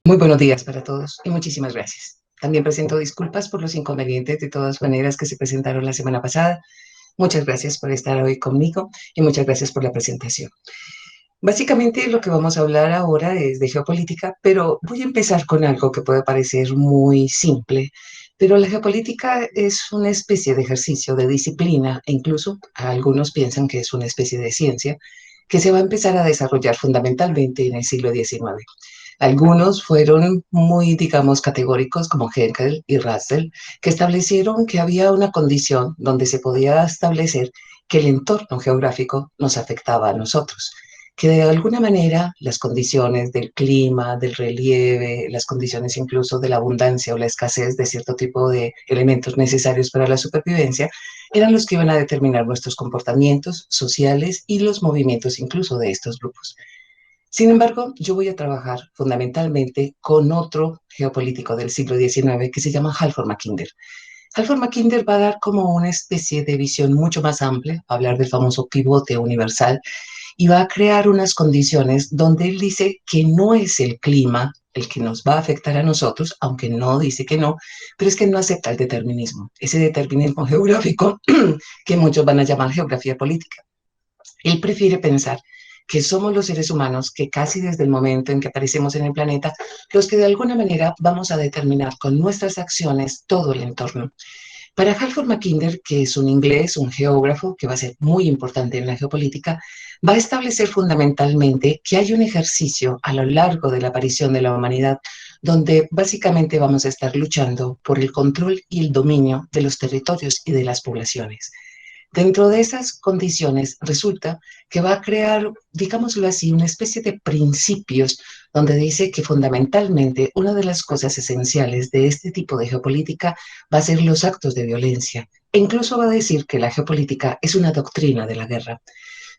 Muy buenos días para todos y muchísimas gracias. También presento disculpas por los inconvenientes de todas maneras que se presentaron la semana pasada. Muchas gracias por estar hoy conmigo y muchas gracias por la presentación. Básicamente lo que vamos a hablar ahora es de geopolítica, pero voy a empezar con algo que puede parecer muy simple, pero la geopolítica es una especie de ejercicio de disciplina e incluso algunos piensan que es una especie de ciencia que se va a empezar a desarrollar fundamentalmente en el siglo XIX. Algunos fueron muy, digamos, categóricos, como Henkel y Russell, que establecieron que había una condición donde se podía establecer que el entorno geográfico nos afectaba a nosotros, que de alguna manera las condiciones del clima, del relieve, las condiciones incluso de la abundancia o la escasez de cierto tipo de elementos necesarios para la supervivencia, eran los que iban a determinar nuestros comportamientos sociales y los movimientos incluso de estos grupos. Sin embargo, yo voy a trabajar fundamentalmente con otro geopolítico del siglo XIX que se llama Halford Mackinder. Halford Mackinder va a dar como una especie de visión mucho más amplia, a hablar del famoso pivote universal, y va a crear unas condiciones donde él dice que no es el clima el que nos va a afectar a nosotros, aunque no dice que no, pero es que no acepta el determinismo, ese determinismo geográfico que muchos van a llamar geografía política. Él prefiere pensar que somos los seres humanos que casi desde el momento en que aparecemos en el planeta, los que de alguna manera vamos a determinar con nuestras acciones todo el entorno. Para Halford Mackinder, que es un inglés, un geógrafo, que va a ser muy importante en la geopolítica, va a establecer fundamentalmente que hay un ejercicio a lo largo de la aparición de la humanidad donde básicamente vamos a estar luchando por el control y el dominio de los territorios y de las poblaciones. Dentro de esas condiciones, resulta que va a crear, digámoslo así, una especie de principios donde dice que fundamentalmente una de las cosas esenciales de este tipo de geopolítica va a ser los actos de violencia. E incluso va a decir que la geopolítica es una doctrina de la guerra.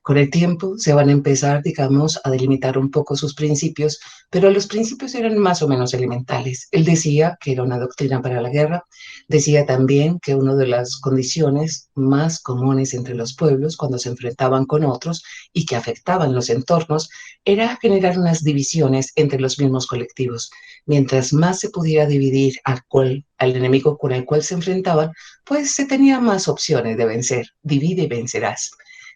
Con el tiempo se van a empezar, digamos, a delimitar un poco sus principios, pero los principios eran más o menos elementales. Él decía que era una doctrina para la guerra, decía también que una de las condiciones más comunes entre los pueblos cuando se enfrentaban con otros y que afectaban los entornos era generar unas divisiones entre los mismos colectivos. Mientras más se pudiera dividir al enemigo con el cual se enfrentaban, pues se tenía más opciones de vencer. Divide y vencerás.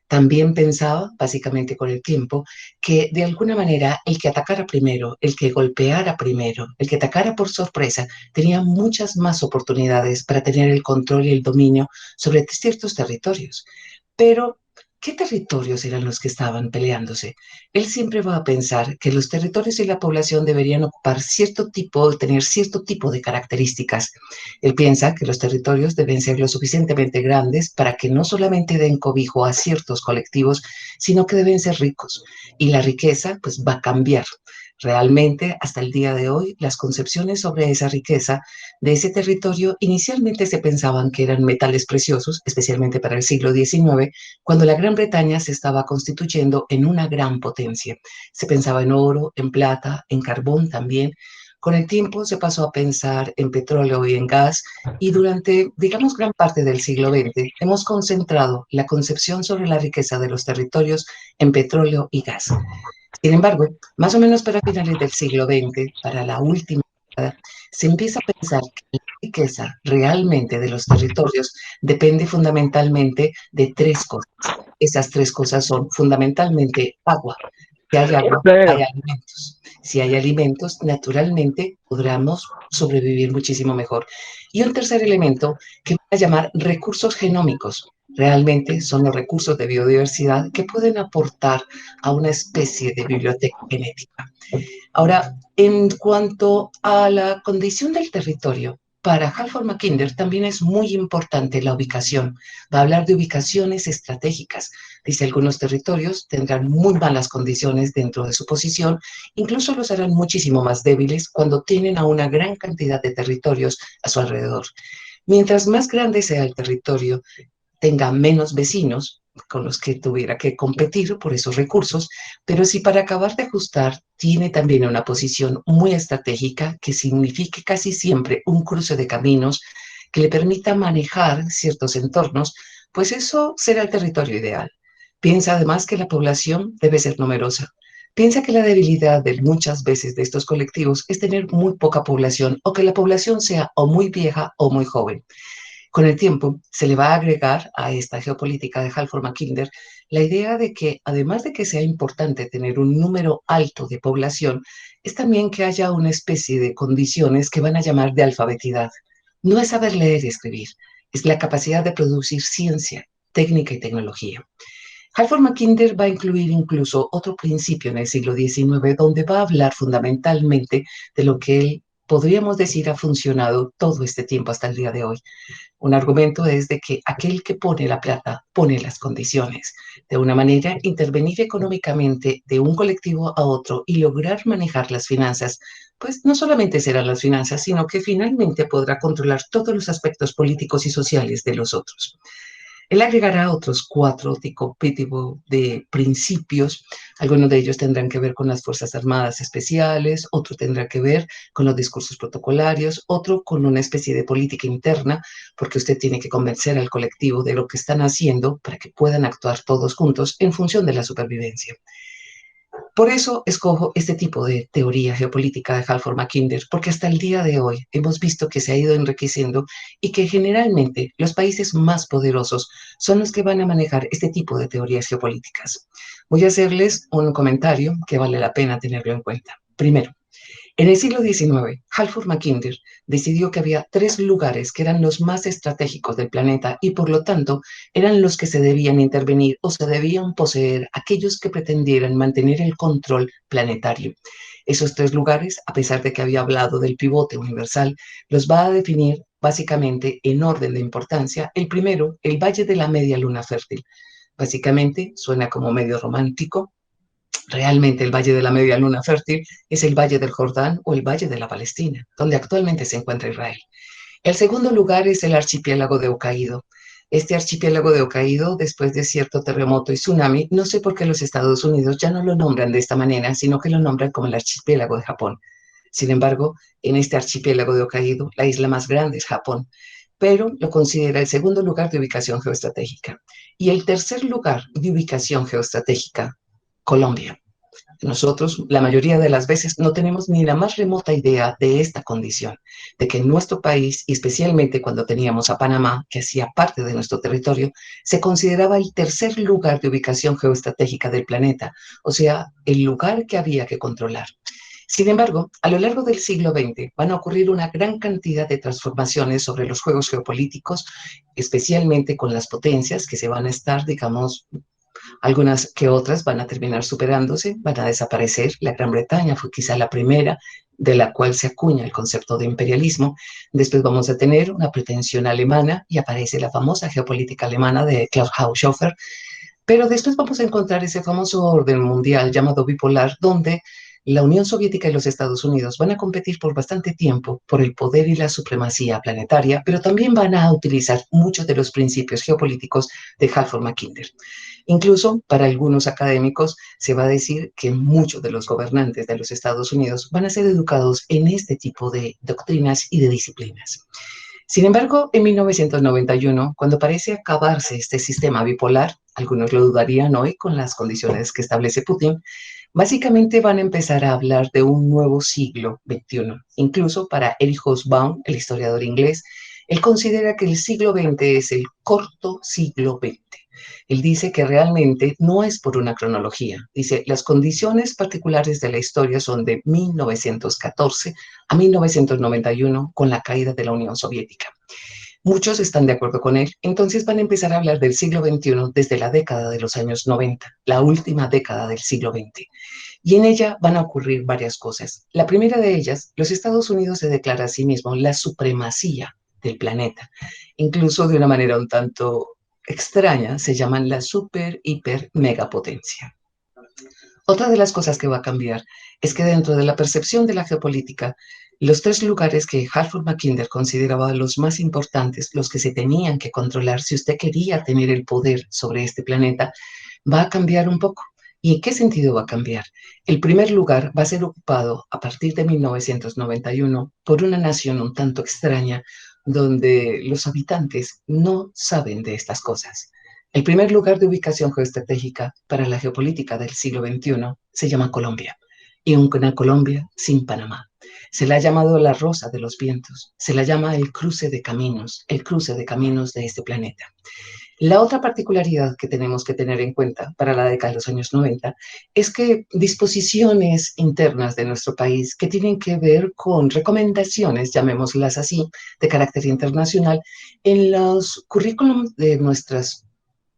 También pensaba, básicamente con el tiempo, que de alguna manera el que atacara primero, el que golpeara primero, el que atacara por sorpresa, tenía muchas más oportunidades para tener el control y el dominio sobre ciertos territorios. Pero, ¿qué territorios eran los que estaban peleándose? Él siempre va a pensar que los territorios y la población deberían ocupar cierto tipo, tener cierto tipo de características. Él piensa que los territorios deben ser lo suficientemente grandes para que no solamente den cobijo a ciertos colectivos, sino que deben ser ricos. Y la riqueza, pues, va a cambiar. Realmente, hasta el día de hoy, las concepciones sobre esa riqueza de ese territorio inicialmente se pensaban que eran metales preciosos, especialmente para el siglo XIX, cuando la Gran Bretaña se estaba constituyendo en una gran potencia. Se pensaba en oro, en plata, en carbón también. Con el tiempo se pasó a pensar en petróleo y en gas y durante, digamos, gran parte del siglo XX hemos concentrado la concepción sobre la riqueza de los territorios en petróleo y gas. Sin embargo, más o menos para finales del siglo XX, para la última década, se empieza a pensar que la riqueza realmente de los territorios depende fundamentalmente de tres cosas. Esas tres cosas son fundamentalmente agua. Si hay agua, hay alimentos. Si hay alimentos, naturalmente podremos sobrevivir muchísimo mejor. Y un tercer elemento que voy a llamar recursos genómicos. Realmente son los recursos de biodiversidad que pueden aportar a una especie de biblioteca genética. Ahora, en cuanto a la condición del territorio, para Halford Mackinder también es muy importante la ubicación. Va a hablar de ubicaciones estratégicas. Dice, algunos territorios tendrán muy malas condiciones dentro de su posición, incluso los harán muchísimo más débiles cuando tienen a una gran cantidad de territorios a su alrededor. Mientras más grande sea el territorio, tenga menos vecinos con los que tuviera que competir por esos recursos, pero si para acabar de ajustar tiene también una posición muy estratégica que signifique casi siempre un cruce de caminos que le permita manejar ciertos entornos, pues eso será el territorio ideal. Piensa además que la población debe ser numerosa. Piensa que la debilidad de muchas veces de estos colectivos es tener muy poca población o que la población sea o muy vieja o muy joven. Con el tiempo, se le va a agregar a esta geopolítica de Halford Mackinder la idea de que, además de que sea importante tener un número alto de población, es también que haya una especie de condiciones que van a llamar de alfabetidad. No es saber leer y escribir, es la capacidad de producir ciencia, técnica y tecnología. Halford Mackinder va a incluir incluso otro principio en el siglo XIX, donde va a hablar fundamentalmente de lo que él podríamos decir ha funcionado todo este tiempo hasta el día de hoy. Un argumento es de que aquel que pone la plata pone las condiciones. De una manera, intervenir económicamente de un colectivo a otro y lograr manejar las finanzas, pues no solamente serán las finanzas, sino que finalmente podrá controlar todos los aspectos políticos y sociales de los otros. Él agregará otros cuatro tipo de principios. Algunos de ellos tendrán que ver con las Fuerzas Armadas Especiales, otro tendrá que ver con los discursos protocolarios, otro con una especie de política interna, porque usted tiene que convencer al colectivo de lo que están haciendo para que puedan actuar todos juntos en función de la supervivencia. Por eso escojo este tipo de teoría geopolítica de Halford Mackinder, porque hasta el día de hoy hemos visto que se ha ido enriqueciendo y que generalmente los países más poderosos son los que van a manejar este tipo de teorías geopolíticas. Voy a hacerles un comentario que vale la pena tenerlo en cuenta. Primero, en el siglo XIX, Halford Mackinder decidió que había tres lugares que eran los más estratégicos del planeta y por lo tanto eran los que se debían intervenir o se debían poseer aquellos que pretendieran mantener el control planetario. Esos tres lugares, a pesar de que había hablado del pivote universal, los va a definir básicamente en orden de importancia. El primero, el Valle de la Media Luna Fértil. Básicamente suena como medio romántico. Realmente el Valle de la Media Luna Fértil es el Valle del Jordán o el Valle de la Palestina, donde actualmente se encuentra Israel. El segundo lugar es el archipiélago de Hokkaido. Este archipiélago de Hokkaido, después de cierto terremoto y tsunami, no sé por qué los Estados Unidos ya no lo nombran de esta manera, sino que lo nombran como el archipiélago de Japón. Sin embargo, en este archipiélago de Hokkaido, la isla más grande es Japón, pero lo considera el segundo lugar de ubicación geoestratégica. Y el tercer lugar de ubicación geoestratégica, Colombia. Nosotros, la mayoría de las veces, no tenemos ni la más remota idea de esta condición, de que en nuestro país, y especialmente cuando teníamos a Panamá, que hacía parte de nuestro territorio, se consideraba el tercer lugar de ubicación geoestratégica del planeta, o sea, el lugar que había que controlar. Sin embargo, a lo largo del siglo XX van a ocurrir una gran cantidad de transformaciones sobre los juegos geopolíticos, especialmente con las potencias que se van a estar, digamos, algunas que otras van a terminar superándose, van a desaparecer. La Gran Bretaña fue quizá la primera de la cual se acuña el concepto de imperialismo. Después vamos a tener una pretensión alemana y aparece la famosa geopolítica alemana de Klaus Schoffer. Pero después vamos a encontrar ese famoso orden mundial llamado bipolar, donde la Unión Soviética y los Estados Unidos van a competir por bastante tiempo por el poder y la supremacía planetaria, pero también van a utilizar muchos de los principios geopolíticos de Halford Mackinder. Incluso para algunos académicos se va a decir que muchos de los gobernantes de los Estados Unidos van a ser educados en este tipo de doctrinas y de disciplinas. Sin embargo, en 1991, cuando parece acabarse este sistema bipolar, algunos lo dudarían hoy con las condiciones que establece Putin, básicamente van a empezar a hablar de un nuevo siglo XXI. Incluso para Erich Hobsbawm, el historiador inglés, él considera que el siglo XX es el corto siglo XX. Él dice que realmente no es por una cronología. Dice, las condiciones particulares de la historia son de 1914 a 1991 con la caída de la Unión Soviética. Muchos están de acuerdo con él, entonces van a empezar a hablar del siglo XXI desde la década de los años 90, la última década del siglo XX. Y en ella van a ocurrir varias cosas. La primera de ellas, los Estados Unidos se declara a sí mismo la supremacía del planeta, incluso de una manera un tanto extraña, se llaman la super, hiper, megapotencia. Otra de las cosas que va a cambiar es que dentro de la percepción de la geopolítica, los tres lugares que Halford Mackinder consideraba los más importantes, los que se tenían que controlar si usted quería tener el poder sobre este planeta, va a cambiar un poco. ¿Y en qué sentido va a cambiar? El primer lugar va a ser ocupado a partir de 1991 por una nación un tanto extraña donde los habitantes no saben de estas cosas. El primer lugar de ubicación geoestratégica para la geopolítica del siglo XXI se llama Colombia, y una Colombia sin Panamá. Se la ha llamado la rosa de los vientos, se la llama el cruce de caminos de este planeta. La otra particularidad que tenemos que tener en cuenta para la década de los años 90 es que disposiciones internas de nuestro país que tienen que ver con recomendaciones, llamémoslas así, de carácter internacional, en los currículums de nuestras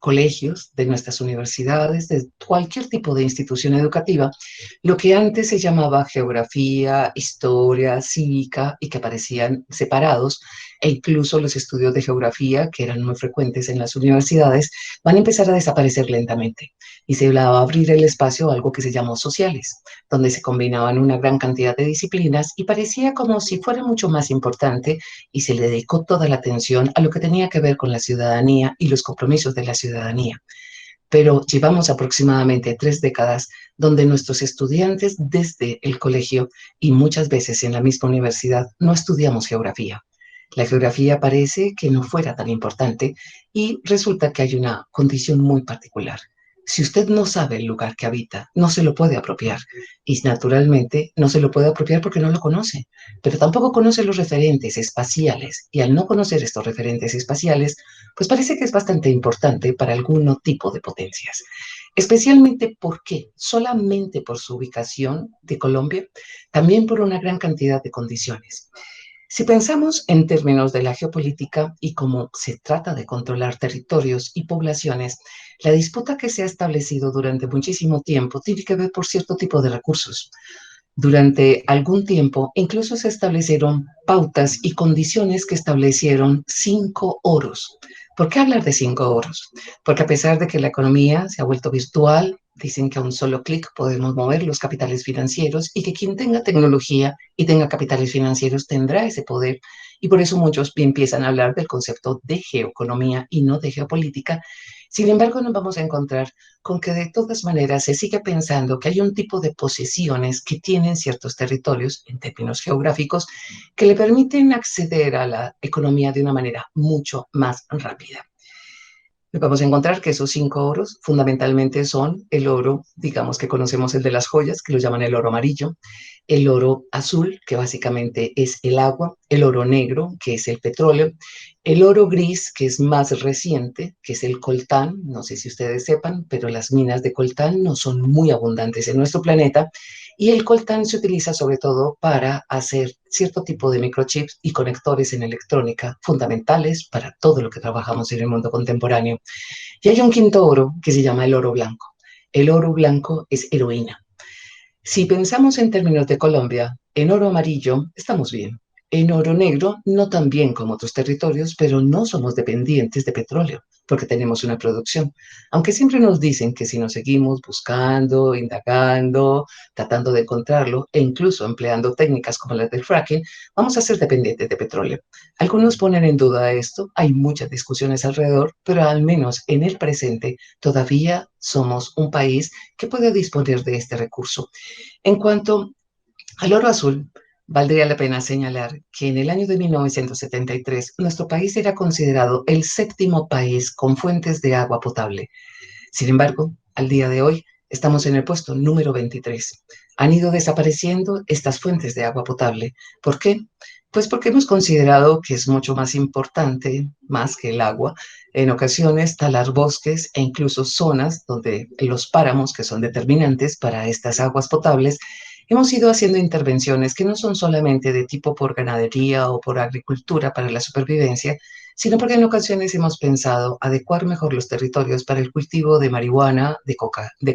colegios, de nuestras universidades, de cualquier tipo de institución educativa, lo que antes se llamaba geografía, historia, cívica y que aparecían separados, e incluso los estudios de geografía, que eran muy frecuentes en las universidades, van a empezar a desaparecer lentamente. Y se va a abrir el espacio a algo que se llamó sociales, donde se combinaban una gran cantidad de disciplinas y parecía como si fuera mucho más importante y se le dedicó toda la atención a lo que tenía que ver con la ciudadanía y los compromisos de la ciudadanía. Pero llevamos aproximadamente 3 décadas donde nuestros estudiantes desde el colegio y muchas veces en la misma universidad no estudiamos geografía. La geografía parece que no fuera tan importante y resulta que hay una condición muy particular. Si usted no sabe el lugar que habita, no se lo puede apropiar y naturalmente no se lo puede apropiar porque no lo conoce, pero tampoco conoce los referentes espaciales y al no conocer estos referentes espaciales, pues parece que es bastante importante para algún tipo de potencias. Especialmente porque solamente por su ubicación de Colombia, también por una gran cantidad de condiciones. Si pensamos en términos de la geopolítica y cómo se trata de controlar territorios y poblaciones, la disputa que se ha establecido durante muchísimo tiempo tiene que ver por cierto tipo de recursos. Durante algún tiempo, incluso se establecieron pautas y condiciones que establecieron 5 oros. ¿Por qué hablar de 5 oros? Porque a pesar de que la economía se ha vuelto virtual, dicen que a un solo clic podemos mover los capitales financieros y que quien tenga tecnología y tenga capitales financieros tendrá ese poder. Y por eso muchos empiezan a hablar del concepto de geoeconomía y no de geopolítica. Sin embargo, nos vamos a encontrar con que de todas maneras se sigue pensando que hay un tipo de posesiones que tienen ciertos territorios en términos geográficos que le permiten acceder a la economía de una manera mucho más rápida. Vamos a encontrar que esos 5 oros fundamentalmente son el oro, digamos que conocemos el de las joyas, que lo llaman el oro amarillo, el oro azul, que básicamente es el agua, el oro negro, que es el petróleo, el oro gris, que es más reciente, que es el coltán. No sé si ustedes sepan, pero las minas de coltán no son muy abundantes en nuestro planeta. Y el coltán se utiliza sobre todo para hacer cierto tipo de microchips y conectores en electrónica fundamentales para todo lo que trabajamos en el mundo contemporáneo. Y hay un quinto oro que se llama el oro blanco. El oro blanco es heroína. Si pensamos en términos de Colombia, en oro amarillo estamos bien. En oro negro no tan bien como otros territorios, pero no somos dependientes de petróleo porque tenemos una producción. Aunque siempre nos dicen que si nos seguimos buscando, indagando, tratando de encontrarlo e incluso empleando técnicas como las del fracking, vamos a ser dependientes de petróleo. Algunos ponen en duda esto, hay muchas discusiones alrededor, pero al menos en el presente todavía somos un país que puede disponer de este recurso. En cuanto al oro azul, valdría la pena señalar que en el año de 1973 nuestro país era considerado el séptimo país con fuentes de agua potable. Sin embargo, al día de hoy estamos en el puesto número 23. Han ido desapareciendo estas fuentes de agua potable. ¿Por qué? Pues porque hemos considerado que es mucho más importante, más que el agua, en ocasiones talar bosques e incluso zonas donde los páramos, que son determinantes para estas aguas potables, hemos ido haciendo intervenciones que no son solamente de tipo por ganadería o por agricultura para la supervivencia, sino porque en ocasiones hemos pensado adecuar mejor los territorios para el cultivo de marihuana, de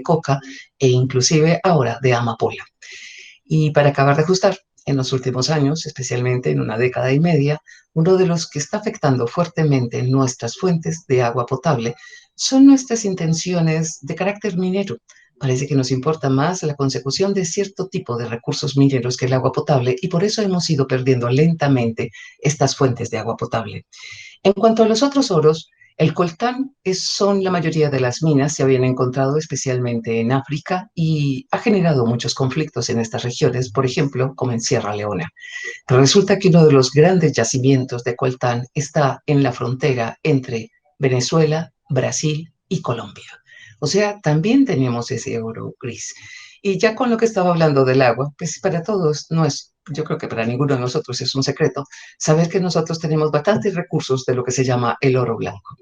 coca e inclusive ahora de amapola. Y para acabar de ajustar, en los últimos años, especialmente en una década y media, uno de los que está afectando fuertemente nuestras fuentes de agua potable son nuestras intenciones de carácter minero. Parece que nos importa más la consecución de cierto tipo de recursos mineros que el agua potable y por eso hemos ido perdiendo lentamente estas fuentes de agua potable. En cuanto a los otros oros, el coltán son la mayoría de las minas, se habían encontrado especialmente en África y ha generado muchos conflictos en estas regiones, por ejemplo, como en Sierra Leona. Pero resulta que uno de los grandes yacimientos de coltán está en la frontera entre Venezuela, Brasil y Colombia. O sea, también tenemos ese oro gris. Y ya con lo que estaba hablando del agua, pues para todos no es, yo creo que para ninguno de nosotros es un secreto saber que nosotros tenemos bastantes recursos de lo que se llama el oro blanco.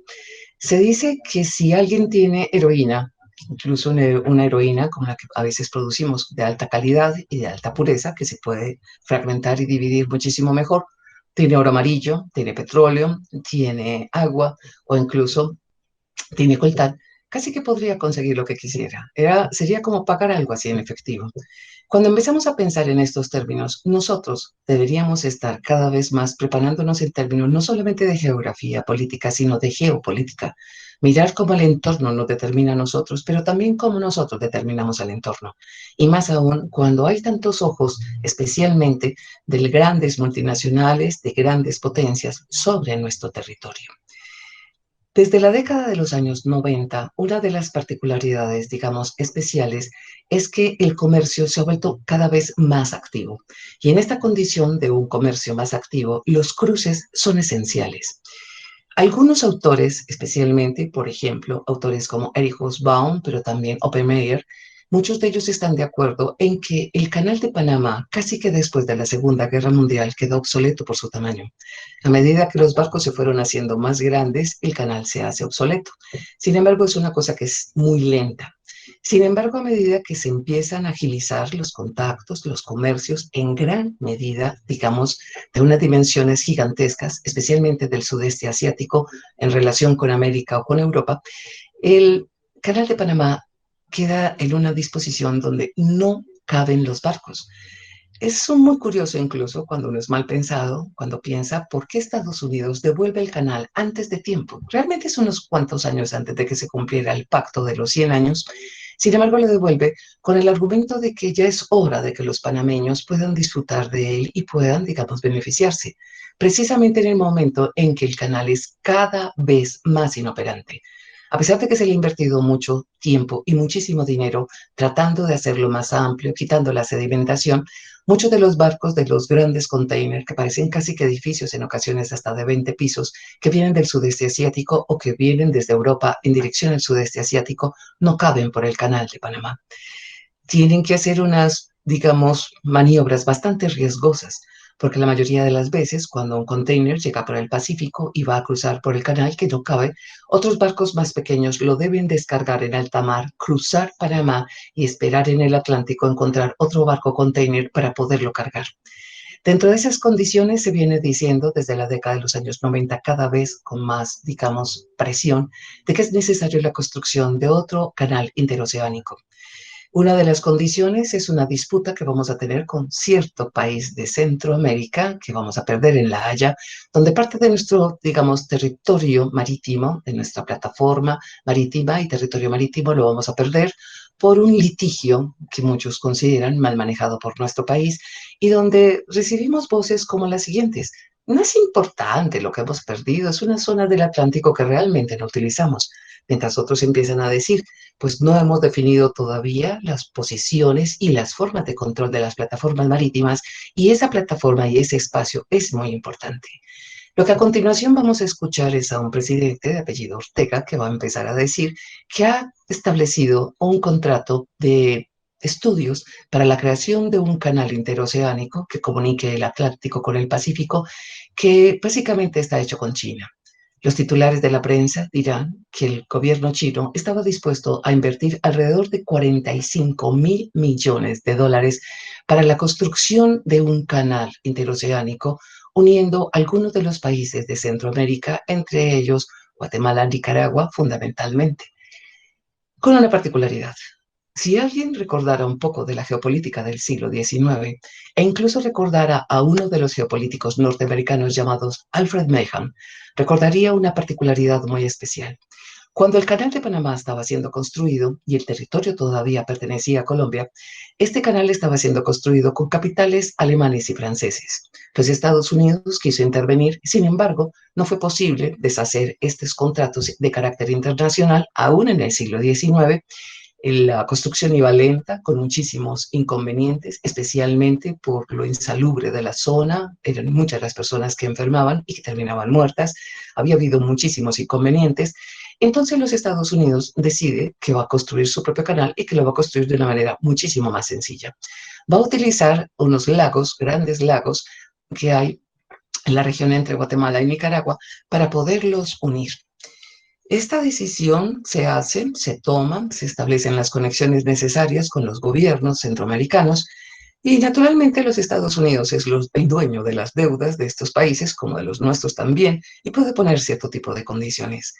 Se dice que si alguien tiene heroína, incluso una heroína como la que a veces producimos de alta calidad y de alta pureza, que se puede fragmentar y dividir muchísimo mejor, tiene oro amarillo, tiene petróleo, tiene agua o incluso tiene coltán, casi que podría conseguir lo que quisiera. Sería como pagar algo así en efectivo. Cuando empezamos a pensar en estos términos, nosotros deberíamos estar cada vez más preparándonos en términos no solamente de geografía política, sino de geopolítica. Mirar cómo el entorno nos determina a nosotros, pero también cómo nosotros determinamos al entorno. Y más aún cuando hay tantos ojos, especialmente de grandes multinacionales, de grandes potencias, sobre nuestro territorio. Desde la década de los años 90, una de las particularidades, digamos, especiales es que el comercio se ha vuelto cada vez más activo. Y en esta condición de un comercio más activo, los cruces son esenciales. Algunos autores, especialmente, por ejemplo, autores como Erich Hobsbawm, pero también Oppenheimer, muchos de ellos están de acuerdo en que el Canal de Panamá, casi que después de la Segunda Guerra Mundial, quedó obsoleto por su tamaño. A medida que los barcos se fueron haciendo más grandes, el canal se hace obsoleto. Sin embargo, es una cosa que es muy lenta. Sin embargo, a medida que se empiezan a agilizar los contactos, los comercios, en gran medida, digamos, de unas dimensiones gigantescas, especialmente del sudeste asiático en relación con América o con Europa, el Canal de Panamá queda en una disposición donde no caben los barcos. Es muy curioso incluso cuando uno es mal pensado, cuando piensa por qué Estados Unidos devuelve el canal antes de tiempo. Realmente es unos cuantos años antes de que se cumpliera el pacto de los 100 años. Sin embargo, lo devuelve con el argumento de que ya es hora de que los panameños puedan disfrutar de él y puedan, digamos, beneficiarse, precisamente en el momento en que el canal es cada vez más inoperante. A pesar de que se le ha invertido mucho tiempo y muchísimo dinero tratando de hacerlo más amplio, quitando la sedimentación, muchos de los barcos de los grandes containers, que parecen casi que edificios en ocasiones hasta de 20 pisos, que vienen del sudeste asiático o que vienen desde Europa en dirección al sudeste asiático, no caben por el canal de Panamá. Tienen que hacer unas, digamos, maniobras bastante riesgosas, porque la mayoría de las veces cuando un container llega por el Pacífico y va a cruzar por el canal que no cabe, otros barcos más pequeños lo deben descargar en alta mar, cruzar Panamá y esperar en el Atlántico encontrar otro barco container para poderlo cargar. Dentro de esas condiciones se viene diciendo desde la década de los años 90 cada vez con más, digamos, presión de que es necesaria la construcción de otro canal interoceánico. Una de las condiciones es una disputa que vamos a tener con cierto país de Centroamérica, que vamos a perder en La Haya, donde parte de nuestro, digamos, territorio marítimo, de nuestra plataforma marítima y territorio marítimo, lo vamos a perder por un litigio que muchos consideran mal manejado por nuestro país y donde recibimos voces como las siguientes. No es importante lo que hemos perdido, es una zona del Atlántico que realmente no utilizamos, mientras otros empiezan a decir, pues no hemos definido todavía las posiciones y las formas de control de las plataformas marítimas y esa plataforma y ese espacio es muy importante. Lo que a continuación vamos a escuchar es a un presidente de apellido Ortega que va a empezar a decir que ha establecido un contrato de estudios para la creación de un canal interoceánico que comunique el Atlántico con el Pacífico, que básicamente está hecho con China. Los titulares de la prensa dirán que el gobierno chino estaba dispuesto a invertir alrededor de 45.000 millones de dólares para la construcción de un canal interoceánico uniendo algunos de los países de Centroamérica, entre ellos Guatemala, Nicaragua, fundamentalmente, con una particularidad. Si alguien recordara un poco de la geopolítica del siglo XIX e incluso recordara a uno de los geopolíticos norteamericanos llamados Alfred Meham, recordaría una particularidad muy especial. Cuando el canal de Panamá estaba siendo construido y el territorio todavía pertenecía a Colombia, este canal estaba siendo construido con capitales alemanes y franceses. Los Estados Unidos quiso intervenir, sin embargo, no fue posible deshacer estos contratos de carácter internacional aún en el siglo XIX. La construcción iba lenta, con muchísimos inconvenientes, especialmente por lo insalubre de la zona. Eran muchas las personas que enfermaban y que terminaban muertas. Había habido muchísimos inconvenientes. Entonces los Estados Unidos decide que va a construir su propio canal y que lo va a construir de una manera muchísimo más sencilla. Va a utilizar unos lagos, grandes lagos, que hay en la región entre Guatemala y Nicaragua para poderlos unir. Esta decisión se toma, se establecen las conexiones necesarias con los gobiernos centroamericanos y naturalmente los Estados Unidos es el dueño de las deudas de estos países, como de los nuestros también, y puede poner cierto tipo de condiciones.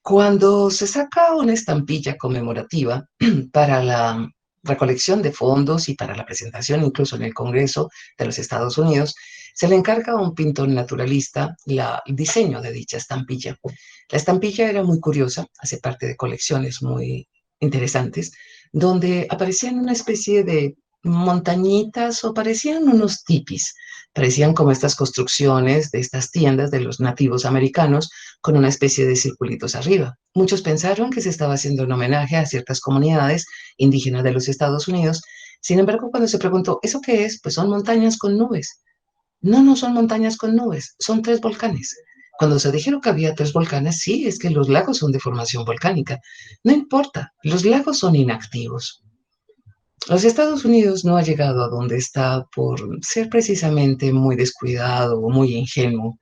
Cuando se saca una estampilla conmemorativa para la recolección de fondos y para la presentación incluso en el Congreso de los Estados Unidos, se le encarga a un pintor naturalista el diseño de dicha estampilla. La estampilla era muy curiosa, hace parte de colecciones muy interesantes, donde aparecían una especie de montañitas o parecían unos tipis, parecían como estas construcciones de estas tiendas de los nativos americanos con una especie de circulitos arriba. Muchos pensaron que se estaba haciendo un homenaje a ciertas comunidades indígenas de los Estados Unidos. Sin embargo, cuando se preguntó, ¿eso qué es? Pues son montañas con nubes. No, no son montañas con nubes, son tres volcanes. Cuando se dijeron que había tres volcanes, sí, es que los lagos son de formación volcánica. No importa, los lagos son inactivos. Los Estados Unidos no ha llegado a donde está por ser precisamente muy descuidado o muy ingenuo.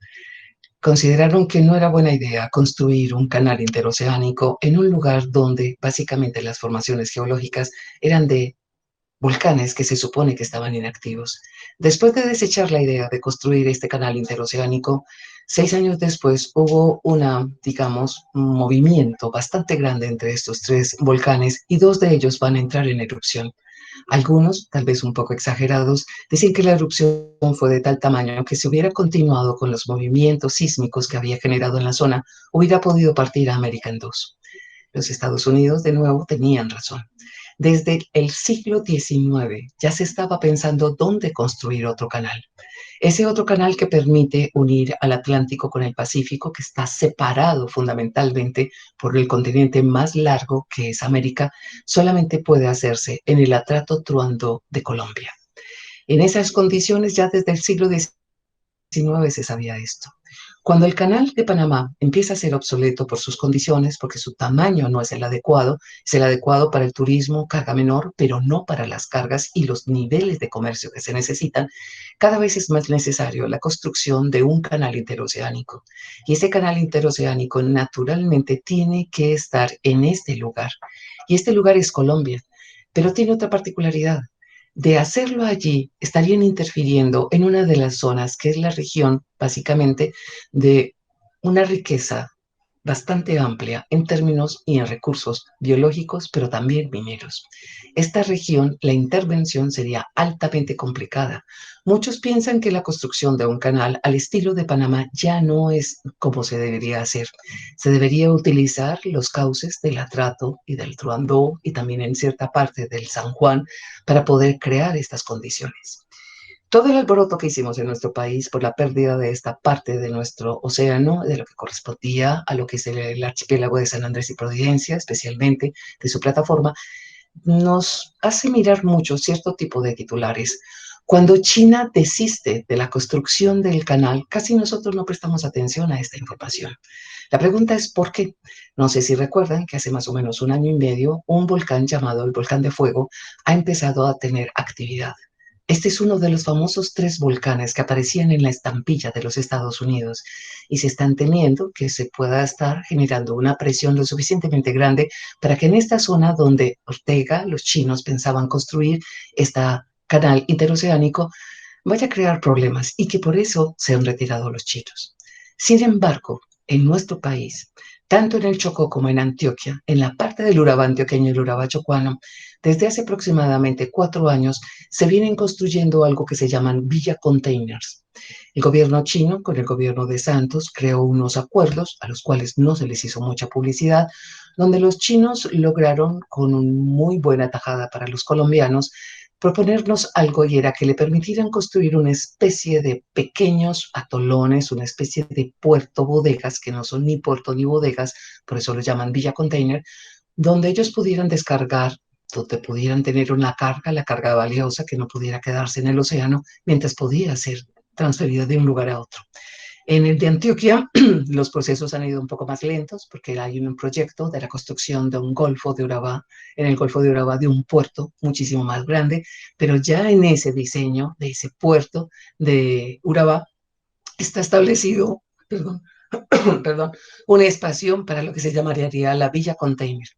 Consideraron que no era buena idea construir un canal interoceánico en un lugar donde básicamente las formaciones geológicas eran de volcanes que se supone que estaban inactivos. Después de desechar la idea de construir este canal interoceánico, 6 años después hubo digamos, un movimiento bastante grande entre estos tres volcanes y dos de ellos van a entrar en erupción. Algunos, tal vez un poco exagerados, dicen que la erupción fue de tal tamaño que si hubiera continuado con los movimientos sísmicos que había generado en la zona, hubiera podido partir a América en dos. Los Estados Unidos, de nuevo, tenían razón. Desde el siglo XIX ya se estaba pensando dónde construir otro canal. Ese otro canal que permite unir al Atlántico con el Pacífico, que está separado fundamentalmente por el continente más largo que es América, solamente puede hacerse en el Atrato Truandó de Colombia. En esas condiciones ya desde el siglo XIX se sabía esto. Cuando el canal de Panamá empieza a ser obsoleto por sus condiciones, porque su tamaño no es el adecuado para el turismo, carga menor, pero no para las cargas y los niveles de comercio que se necesitan, cada vez es más necesario la construcción de un canal interoceánico. Y ese canal interoceánico naturalmente tiene que estar en este lugar. Y este lugar es Colombia, pero tiene otra particularidad. De hacerlo allí, estarían interfiriendo en una de las zonas que es la región, básicamente, de una riqueza bastante amplia en términos y en recursos biológicos, pero también mineros. Esta región, la intervención sería altamente complicada. Muchos piensan que la construcción de un canal al estilo de Panamá ya no es como se debería hacer. Se debería utilizar los cauces del Atrato y del Truandó y también en cierta parte del San Juan para poder crear estas condiciones. Todo el alboroto que hicimos en nuestro país por la pérdida de esta parte de nuestro océano, de lo que correspondía a lo que es el archipiélago de San Andrés y Providencia, especialmente de su plataforma, nos hace mirar mucho cierto tipo de titulares. Cuando China desiste de la construcción del canal, casi nosotros no prestamos atención a esta información. La pregunta es ¿por qué? No sé si recuerdan que hace más o menos un año y medio, un volcán llamado el Volcán de Fuego ha empezado a tener actividad. Este es uno de los famosos tres volcanes que aparecían en la estampilla de los Estados Unidos y se están temiendo que se pueda estar generando una presión lo suficientemente grande para que en esta zona donde Ortega, los chinos pensaban construir este canal interoceánico, vaya a crear problemas y que por eso se han retirado los chinos. Sin embargo, en nuestro país, tanto en el Chocó como en Antioquia, en la parte del Urabá antioqueño y el Urabá chocuano, desde hace aproximadamente 4 años se vienen construyendo algo que se llaman villa containers. El gobierno chino con el gobierno de Santos creó unos acuerdos a los cuales no se les hizo mucha publicidad, donde los chinos lograron con una muy buena tajada para los colombianos proponernos algo y era que le permitieran construir una especie de pequeños atolones, una especie de puerto bodegas, que no son ni puerto ni bodegas, por eso lo llaman villa container, donde ellos pudieran descargar, donde pudieran tener una carga, la carga valiosa que no pudiera quedarse en el océano, mientras podía ser transferida de un lugar a otro. En el de Antioquia, los procesos han ido un poco más lentos porque hay un proyecto de la construcción de un golfo de Urabá, en el Golfo de Urabá, de un puerto muchísimo más grande, pero ya en ese diseño de ese puerto de Urabá está establecido, perdón, perdón, un espacio para lo que se llamaría la Villa Container.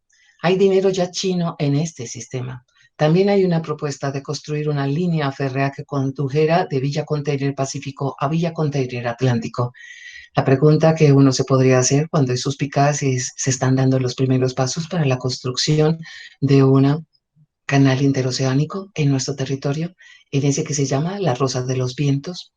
Hay dinero ya chino en este sistema. También hay una propuesta de construir una línea férrea que condujera de Villa Container Pacífico a Villa Container Atlántico. La pregunta que uno se podría hacer cuando es suspicaz es, ¿se están dando los primeros pasos para la construcción de un canal interoceánico en nuestro territorio, en ese que se llama la Rosa de los Vientos?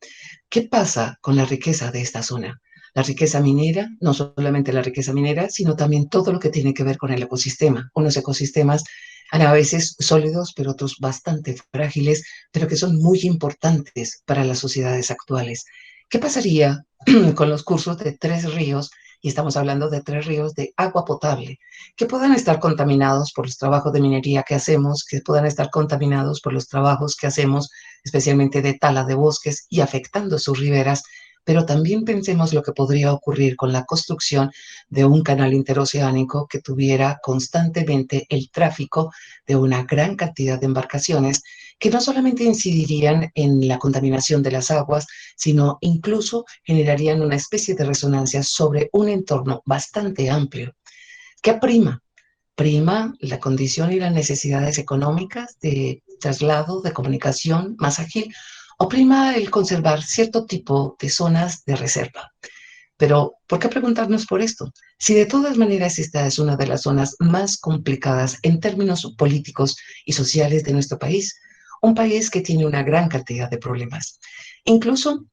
¿Qué pasa con la riqueza de esta zona? La riqueza minera, no solamente la riqueza minera, sino también todo lo que tiene que ver con el ecosistema. Unos ecosistemas a veces sólidos, pero otros bastante frágiles, pero que son muy importantes para las sociedades actuales. ¿Qué pasaría con los cursos de 3 ríos? Y estamos hablando de 3 ríos de agua potable, que puedan estar contaminados por los trabajos de minería que hacemos, que puedan estar contaminados por los trabajos que hacemos especialmente de tala de bosques y afectando sus riberas, pero también pensemos lo que podría ocurrir con la construcción de un canal interoceánico que tuviera constantemente el tráfico de una gran cantidad de embarcaciones que no solamente incidirían en la contaminación de las aguas, sino incluso generarían una especie de resonancia sobre un entorno bastante amplio. ¿Qué prima? Prima la condición y las necesidades económicas de traslado, de comunicación más ágil, o prima el conservar cierto tipo de zonas de reserva. Pero, ¿por qué preguntarnos por esto? Si de todas maneras esta es una de las zonas más complicadas en términos políticos y sociales de nuestro país, un país que tiene una gran cantidad de problemas. Incluso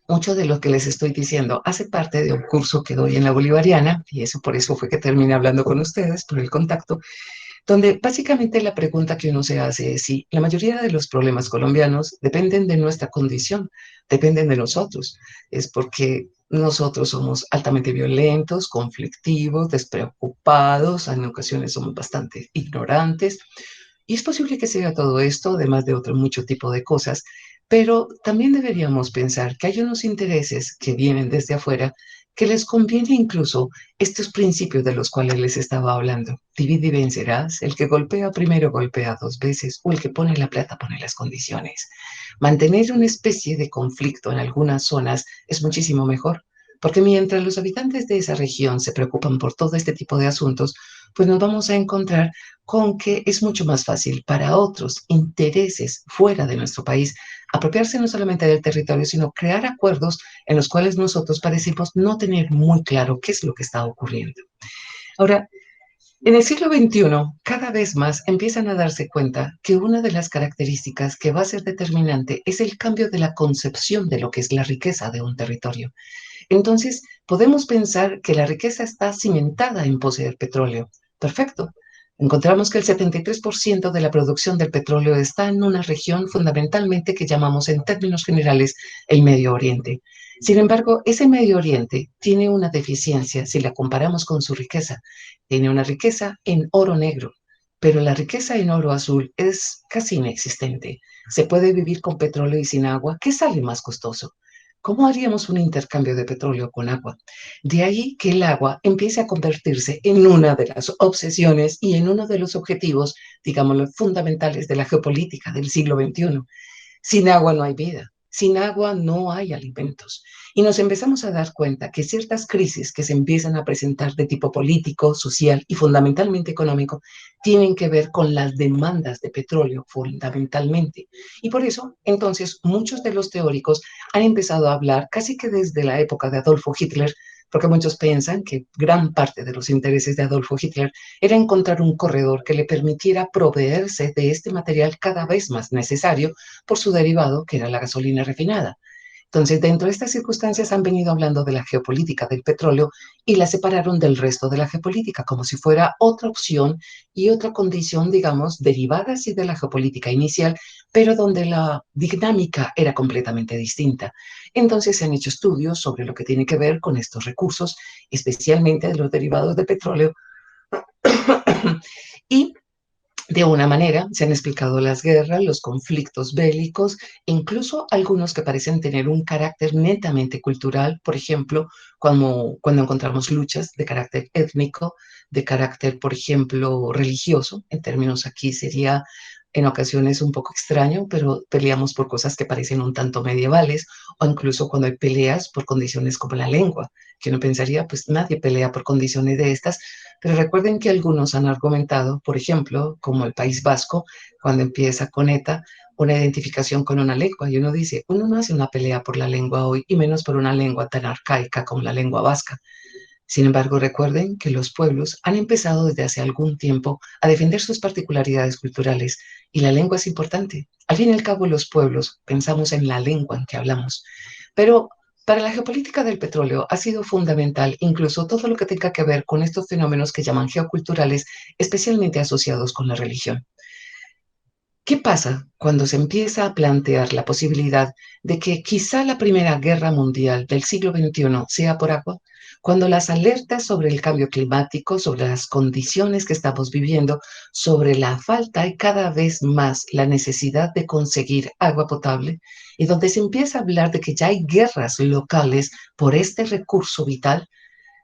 mucho de lo que les estoy diciendo hace parte de un curso que doy en la Bolivariana, y eso por eso fue que terminé hablando con ustedes, por el contacto, donde básicamente la pregunta que uno se hace es si la mayoría de los problemas colombianos dependen de nuestra condición, dependen de nosotros. Es porque nosotros somos altamente violentos, conflictivos, despreocupados, en ocasiones somos bastante ignorantes, y es posible que sea todo esto, además de otro mucho tipo de cosas, pero también deberíamos pensar que hay unos intereses que vienen desde afuera que les conviene incluso estos principios de los cuales les estaba hablando. Divide y vencerás. El que golpea primero golpea 2 veces, o el que pone la plata pone las condiciones. Mantener una especie de conflicto en algunas zonas es muchísimo mejor, porque mientras los habitantes de esa región se preocupan por todo este tipo de asuntos, pues nos vamos a encontrar con que es mucho más fácil para otros intereses fuera de nuestro país apropiarse no solamente del territorio, sino crear acuerdos en los cuales nosotros parecemos no tener muy claro qué es lo que está ocurriendo. Ahora, en el siglo XXI, cada vez más empiezan a darse cuenta que una de las características que va a ser determinante es el cambio de la concepción de lo que es la riqueza de un territorio. Entonces, podemos pensar que la riqueza está cimentada en poseer petróleo. Perfecto. Encontramos que el 73% de la producción del petróleo está en una región fundamentalmente que llamamos en términos generales el Medio Oriente. Sin embargo, ese Medio Oriente tiene una deficiencia si la comparamos con su riqueza. Tiene una riqueza en oro negro, pero la riqueza en oro azul es casi inexistente. Se puede vivir con petróleo y sin agua. ¿Qué sale más costoso? ¿Cómo haríamos un intercambio de petróleo con agua? De ahí que el agua empiece a convertirse en una de las obsesiones y en uno de los objetivos, digámoslo, fundamentales de la geopolítica del siglo XXI. Sin agua no hay vida, sin agua no hay alimentos. Y nos empezamos a dar cuenta que ciertas crisis que se empiezan a presentar de tipo político, social y fundamentalmente económico tienen que ver con las demandas de petróleo fundamentalmente. Y por eso, entonces, muchos de los teóricos han empezado a hablar casi que desde la época de Adolfo Hitler, porque muchos piensan que gran parte de los intereses de Adolfo Hitler era encontrar un corredor que le permitiera proveerse de este material cada vez más necesario por su derivado, que era la gasolina refinada. Entonces, dentro de estas circunstancias han venido hablando de la geopolítica del petróleo y la separaron del resto de la geopolítica, como si fuera otra opción y otra condición, digamos, derivada así de la geopolítica inicial, pero donde la dinámica era completamente distinta. Entonces, se han hecho estudios sobre lo que tiene que ver con estos recursos, especialmente de los derivados de petróleo, y De una manera, se han explicado las guerras, los conflictos bélicos, e incluso algunos que parecen tener un carácter netamente cultural, por ejemplo, cuando encontramos luchas de carácter étnico, de carácter, por ejemplo, religioso, en términos aquí sería en ocasiones un poco extraño, pero peleamos por cosas que parecen un tanto medievales, o incluso cuando hay peleas por condiciones como la lengua, que uno pensaría, pues nadie pelea por condiciones de estas, pero recuerden que algunos han argumentado, por ejemplo, como el País Vasco, cuando empieza con ETA, una identificación con una lengua. Y uno dice, uno no hace una pelea por la lengua hoy, y menos por una lengua tan arcaica como la lengua vasca. Sin embargo, recuerden que los pueblos han empezado desde hace algún tiempo a defender sus particularidades culturales y la lengua es importante. Al fin y al cabo, los pueblos pensamos en la lengua en que hablamos. Pero para la geopolítica del petróleo ha sido fundamental incluso todo lo que tenga que ver con estos fenómenos que llaman geoculturales, especialmente asociados con la religión. ¿Qué pasa cuando se empieza a plantear la posibilidad de que quizá la Primera Guerra Mundial del siglo XXI sea por agua? Cuando las alertas sobre el cambio climático, sobre las condiciones que estamos viviendo, sobre la falta y cada vez más la necesidad de conseguir agua potable, y donde se empieza a hablar de que ya hay guerras locales por este recurso vital,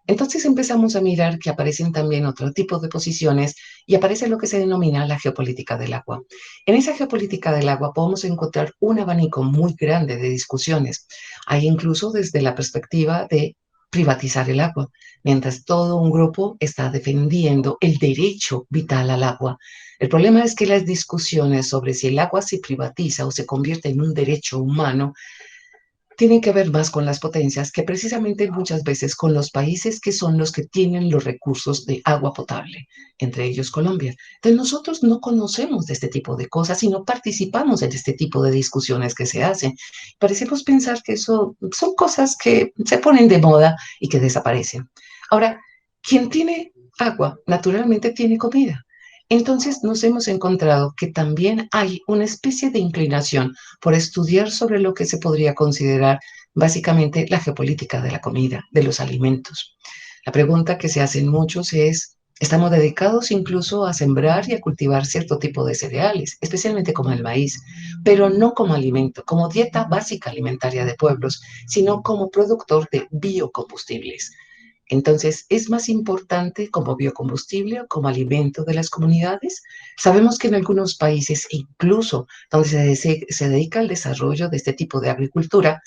entonces empezamos a mirar que aparecen también otro tipo de posiciones y aparece lo que se denomina la geopolítica del agua. En esa geopolítica del agua podemos encontrar un abanico muy grande de discusiones. Hay incluso desde la perspectiva de privatizar el agua, mientras todo un grupo está defendiendo el derecho vital al agua. El problema es que las discusiones sobre si el agua se privatiza o se convierte en un derecho humano tienen que ver más con las potencias que precisamente muchas veces con los países que son los que tienen los recursos de agua potable, entre ellos Colombia. Entonces nosotros no conocemos de este tipo de cosas y no participamos en este tipo de discusiones que se hacen. Parecemos pensar que eso son cosas que se ponen de moda y que desaparecen. Ahora, quien tiene agua naturalmente tiene comida. Entonces nos hemos encontrado que también hay una especie de inclinación por estudiar sobre lo que se podría considerar básicamente la geopolítica de la comida, de los alimentos. La pregunta que se hacen muchos es, ¿estamos dedicados incluso a sembrar y a cultivar cierto tipo de cereales, especialmente como el maíz, pero no como alimento, como dieta básica alimentaria de pueblos, sino como productor de biocombustibles? Entonces, ¿es más importante como biocombustible o como alimento de las comunidades? Sabemos que en algunos países, incluso donde se dedica al desarrollo de este tipo de agricultura,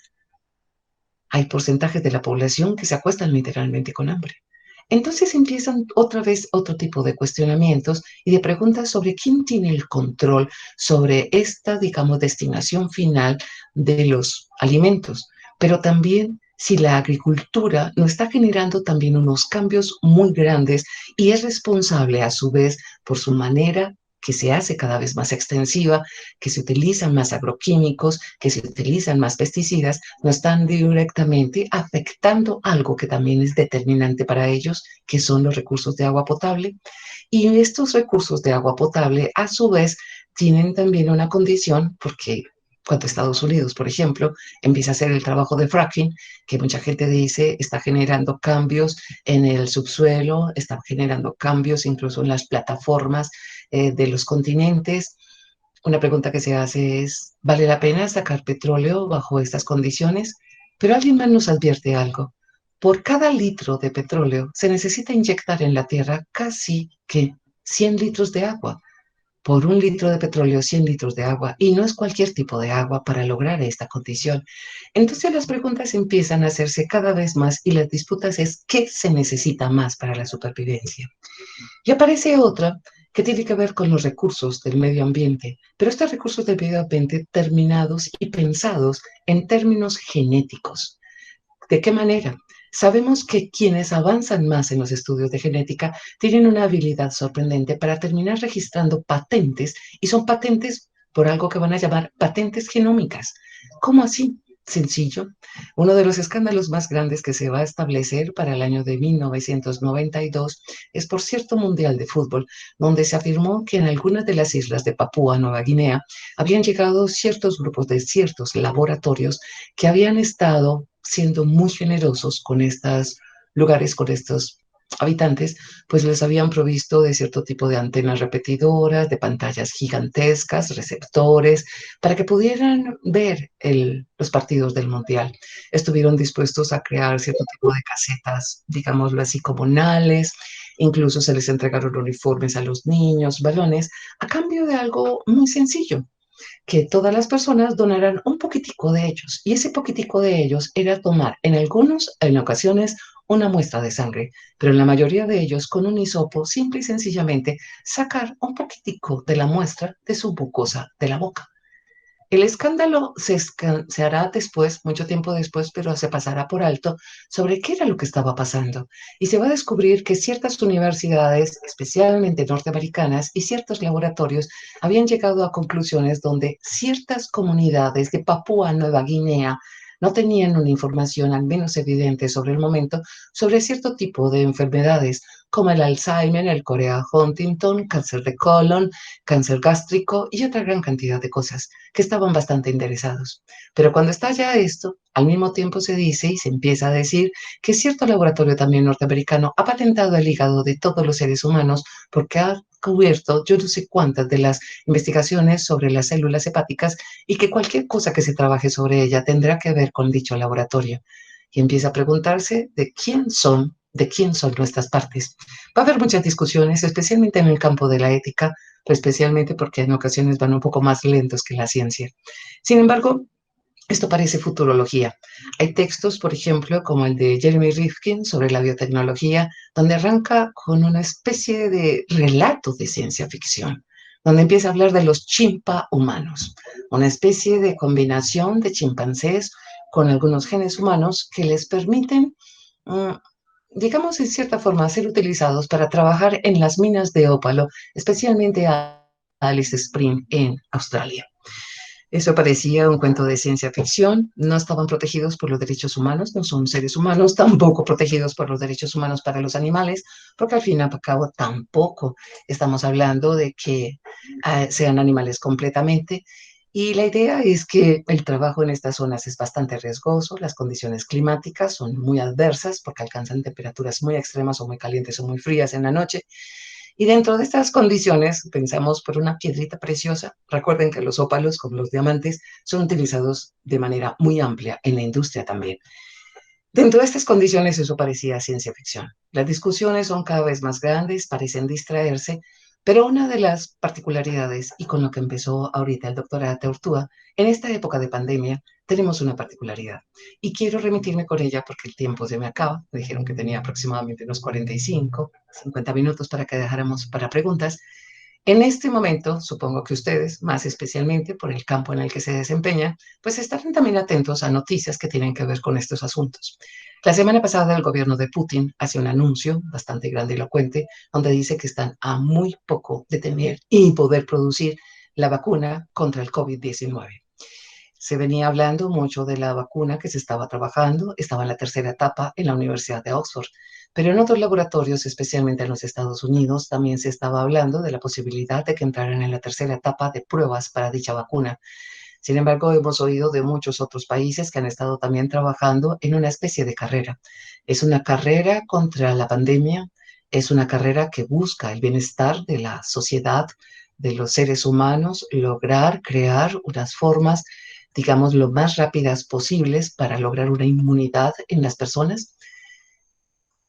hay porcentajes de la población que se acuestan literalmente con hambre. Entonces empiezan otra vez otro tipo de cuestionamientos y de preguntas sobre quién tiene el control sobre esta, digamos, destinación final de los alimentos, pero también si la agricultura no está generando también unos cambios muy grandes y es responsable a su vez por su manera que se hace cada vez más extensiva, que se utilizan más agroquímicos, que se utilizan más pesticidas, no están directamente afectando algo que también es determinante para ellos, que son los recursos de agua potable. Y estos recursos de agua potable, a su vez, tienen también una condición, porque cuando Estados Unidos, por ejemplo, empieza a hacer el trabajo de fracking, que mucha gente dice está generando cambios en el subsuelo, está generando cambios incluso en las plataformas de los continentes. Una pregunta que se hace es, ¿vale la pena sacar petróleo bajo estas condiciones? Pero alguien más nos advierte algo. Por cada litro de petróleo se necesita inyectar en la tierra casi que 100 litros de agua. Por un litro de petróleo, 100 litros de agua. Y no es cualquier tipo de agua para lograr esta condición. Entonces las preguntas empiezan a hacerse cada vez más y las disputas es ¿qué se necesita más para la supervivencia? Y aparece otra que tiene que ver con los recursos del medio ambiente, pero estos recursos del medio ambiente terminados y pensados en términos genéticos. ¿De qué manera? Sabemos que quienes avanzan más en los estudios de genética tienen una habilidad sorprendente para terminar registrando patentes y son patentes por algo que van a llamar patentes genómicas. ¿Cómo así? Sencillo. Uno de los escándalos más grandes que se va a establecer para el año de 1992 es por cierto mundial de fútbol, donde se afirmó que en algunas de las islas de Papúa Nueva Guinea habían llegado ciertos grupos de ciertos laboratorios que habían estado siendo muy generosos con estos lugares, con estos habitantes, pues les habían provisto de cierto tipo de antenas repetidoras, de pantallas gigantescas, receptores, para que pudieran ver los partidos del Mundial. Estuvieron dispuestos a crear cierto tipo de casetas, digámoslo así, comunales, incluso se les entregaron uniformes a los niños, balones, a cambio de algo muy sencillo, que todas las personas donaran un poquitico de ellos. Y ese poquitico de ellos era tomar, en ocasiones, una muestra de sangre, pero en la mayoría de ellos con un hisopo, simple y sencillamente, sacar un poquitico de la muestra de su mucosa de la boca. El escándalo se hará después, mucho tiempo después, pero se pasará por alto sobre qué era lo que estaba pasando. Y se va a descubrir que ciertas universidades, especialmente norteamericanas, y ciertos laboratorios habían llegado a conclusiones donde ciertas comunidades de Papúa Nueva Guinea no tenían una información al menos evidente sobre el momento sobre cierto tipo de enfermedades como el Alzheimer, el Corea Huntington, cáncer de colon, cáncer gástrico y otra gran cantidad de cosas que estaban bastante interesados. Pero cuando estalla esto, al mismo tiempo se dice y se empieza a decir que cierto laboratorio también norteamericano ha patentado el hígado de todos los seres humanos porque ha cubierto yo no sé cuántas de las investigaciones sobre las células hepáticas y que cualquier cosa que se trabaje sobre ella tendrá que ver con dicho laboratorio. Y empieza a preguntarse de quién son nuestras partes. Va a haber muchas discusiones, especialmente en el campo de la ética, especialmente porque en ocasiones van un poco más lentos que la ciencia. Sin embargo, esto parece futurología. Hay textos, por ejemplo, como el de Jeremy Rifkin sobre la biotecnología, donde arranca con una especie de relato de ciencia ficción, donde empieza a hablar de los chimpa humanos, una especie de combinación de chimpancés con algunos genes humanos que les permiten, mm, digamos, en cierta forma, ser utilizados para trabajar en las minas de ópalo, especialmente a Alice Spring en Australia. Eso parecía un cuento de ciencia ficción. No estaban protegidos por los derechos humanos, no son seres humanos, tampoco protegidos por los derechos humanos para los animales, porque al fin y al cabo tampoco estamos hablando de que sean animales completamente. Y la idea es que el trabajo en estas zonas es bastante riesgoso, las condiciones climáticas son muy adversas porque alcanzan temperaturas muy extremas o muy calientes o muy frías en la noche. Y dentro de estas condiciones, pensamos por una piedrita preciosa. Recuerden que los ópalos, como los diamantes, son utilizados de manera muy amplia en la industria también. Dentro de estas condiciones eso parecía ciencia ficción. Las discusiones son cada vez más grandes, parecen distraerse, pero una de las particularidades, y con lo que empezó ahorita el doctor Ortúa, en esta época de pandemia tenemos una particularidad. Y quiero remitirme con ella porque el tiempo se me acaba. Me dijeron que tenía aproximadamente unos 45, 50 minutos para que dejáramos para preguntas. En este momento, supongo que ustedes, más especialmente por el campo en el que se desempeñan, pues estarán también atentos a noticias que tienen que ver con estos asuntos. La semana pasada el gobierno de Putin hace un anuncio bastante grandilocuente donde dice que están a muy poco de tener y poder producir la vacuna contra el COVID-19. Se venía hablando mucho de la vacuna que se estaba trabajando, estaba en la tercera etapa en la Universidad de Oxford, pero en otros laboratorios, especialmente en los Estados Unidos, también se estaba hablando de la posibilidad de que entraran en la tercera etapa de pruebas para dicha vacuna. Sin embargo, hemos oído de muchos otros países que han estado también trabajando en una especie de carrera. Es una carrera contra la pandemia, es una carrera que busca el bienestar de la sociedad, de los seres humanos, lograr crear unas formas, digamos, lo más rápidas posibles para lograr una inmunidad en las personas.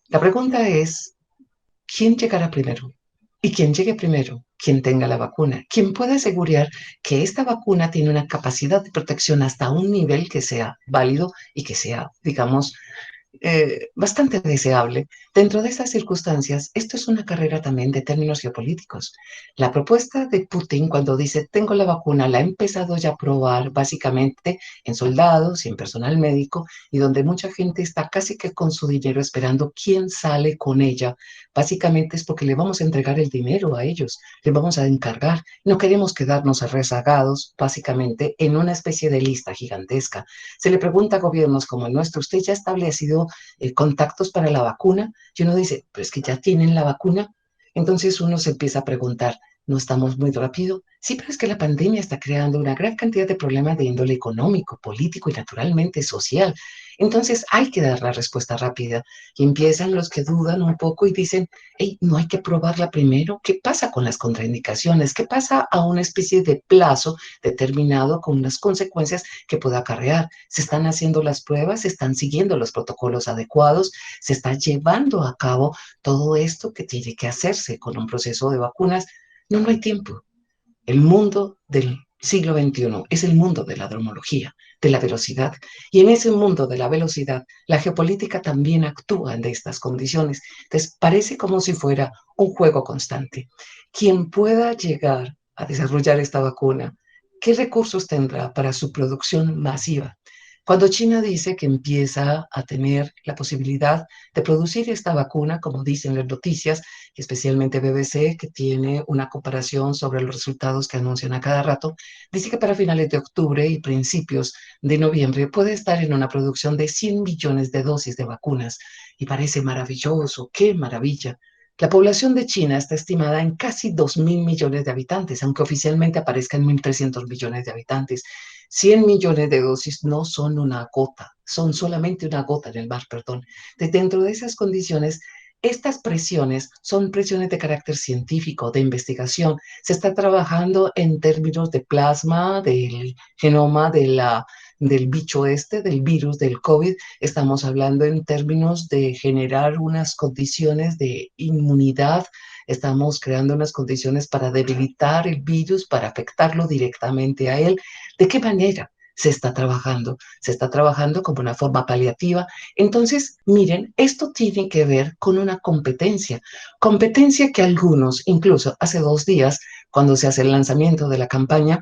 La pregunta es, ¿quién llegará primero? Y quien llegue primero, quien tenga la vacuna, quien pueda asegurar que esta vacuna tiene una capacidad de protección hasta un nivel que sea válido y que sea, digamos, bastante deseable. Dentro de estas circunstancias, esto es una carrera también de términos geopolíticos. La propuesta de Putin cuando dice tengo la vacuna la ha empezado ya a probar básicamente en soldados y en personal médico y donde mucha gente está casi que con su dinero esperando quién sale con ella. Básicamente es porque le vamos a entregar el dinero a ellos, le vamos a encargar. No queremos quedarnos rezagados básicamente en una especie de lista gigantesca. Se le pregunta a gobiernos como el nuestro, ¿usted ya ha establecido contactos para la vacuna? Y uno dice, pero es que ya tienen la vacuna. Entonces uno se empieza a preguntar, no estamos muy rápido. Sí, pero es que la pandemia está creando una gran cantidad de problemas de índole económico, político y naturalmente social. Entonces hay que dar la respuesta rápida. Y empiezan los que dudan un poco y dicen, hey, no hay que probarla primero. ¿Qué pasa con las contraindicaciones? ¿Qué pasa a una especie de plazo determinado con unas consecuencias que pueda acarrear? Se están haciendo las pruebas, se están siguiendo los protocolos adecuados, se está llevando a cabo todo esto que tiene que hacerse con un proceso de vacunas. No, no hay tiempo. El mundo del siglo XXI es el mundo de la dromología, de la velocidad. Y en ese mundo de la velocidad, la geopolítica también actúa en estas condiciones. Entonces, parece como si fuera un juego constante. Quien pueda llegar a desarrollar esta vacuna, ¿qué recursos tendrá para su producción masiva? Cuando China dice que empieza a tener la posibilidad de producir esta vacuna, como dicen las noticias, especialmente BBC, que tiene una comparación sobre los resultados que anuncian a cada rato, dice que para finales de octubre y principios de noviembre puede estar en una producción de 100 millones de dosis de vacunas. Y parece maravilloso, qué maravilla. La población de China está estimada en casi 2.000 millones de habitantes, aunque oficialmente aparezcan 1.300 millones de habitantes. 100 millones de dosis no son una gota, son solamente una gota en el mar, perdón. Dentro de esas condiciones, estas presiones son presiones de carácter científico, de investigación. Se está trabajando en términos de plasma, del genoma del bicho este, del virus, del COVID. Estamos hablando en términos de generar unas condiciones de inmunidad. Estamos creando unas condiciones para debilitar el virus, para afectarlo directamente a él. ¿De qué manera? Se está trabajando. Se está trabajando como una forma paliativa. Entonces, miren, esto tiene que ver con una competencia que algunos, incluso hace 2 días, cuando se hace el lanzamiento de la campaña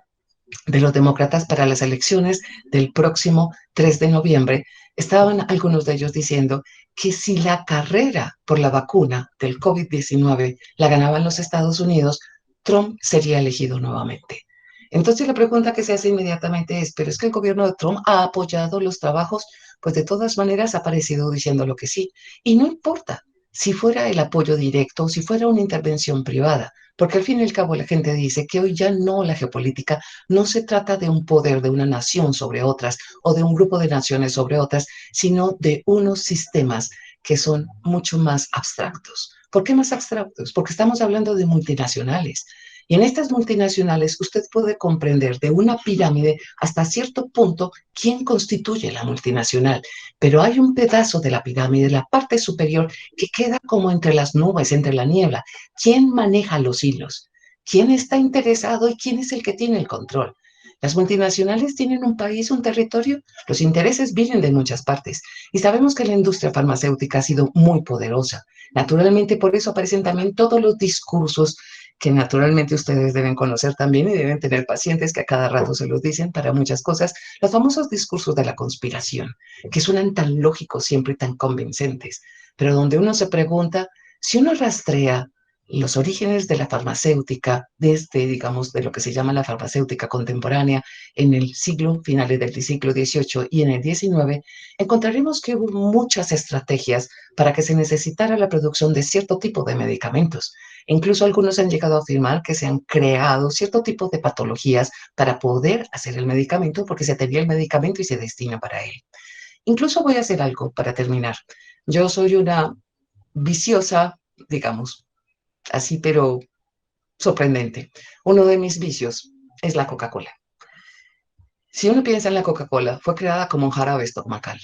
de los demócratas para las elecciones del próximo 3 de noviembre, estaban algunos de ellos diciendo que si la carrera por la vacuna del COVID-19 la ganaban los Estados Unidos, Trump sería elegido nuevamente. Entonces la pregunta que se hace inmediatamente es, ¿pero es que el gobierno de Trump ha apoyado los trabajos? Pues de todas maneras ha aparecido diciendo lo que sí. Y no importa si fuera el apoyo directo o si fuera una intervención privada, porque al fin y al cabo la gente dice que hoy ya no, la geopolítica no se trata de un poder de una nación sobre otras o de un grupo de naciones sobre otras, sino de unos sistemas que son mucho más abstractos. ¿Por qué más abstractos? Porque estamos hablando de multinacionales. Y en estas multinacionales usted puede comprender de una pirámide hasta cierto punto quién constituye la multinacional, pero hay un pedazo de la pirámide, la parte superior, que queda como entre las nubes, entre la niebla. ¿Quién maneja los hilos? ¿Quién está interesado y quién es el que tiene el control? Las multinacionales tienen un país, un territorio, los intereses vienen de muchas partes y sabemos que la industria farmacéutica ha sido muy poderosa. Naturalmente, por eso aparecen también todos los discursos que naturalmente ustedes deben conocer también y deben tener pacientes que a cada rato se los dicen para muchas cosas, los famosos discursos de la conspiración, que suenan tan lógicos siempre y tan convincentes, pero donde uno se pregunta, si uno rastrea los orígenes de la farmacéutica desde, digamos, de lo que se llama la farmacéutica contemporánea en el siglo, finales del siglo XVIII y en el XIX, encontraremos que hubo muchas estrategias para que se necesitara la producción de cierto tipo de medicamentos. Incluso algunos han llegado a afirmar que se han creado cierto tipo de patologías para poder hacer el medicamento porque se tenía el medicamento y se destina para él. Incluso voy a hacer algo para terminar. Yo soy una viciosa, digamos, así, pero sorprendente. Uno de mis vicios es la Coca-Cola. Si uno piensa en la Coca-Cola, fue creada como un jarabe estomacal.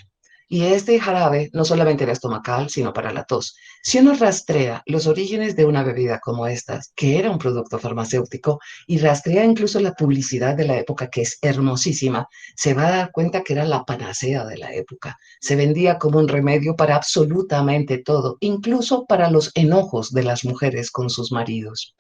Y este jarabe no solamente era estomacal, sino para la tos. Si uno rastrea los orígenes de una bebida como esta, que era un producto farmacéutico, y rastrea incluso la publicidad de la época, que es hermosísima, se va a dar cuenta que era la panacea de la época. Se vendía como un remedio para absolutamente todo, incluso para los enojos de las mujeres con sus maridos.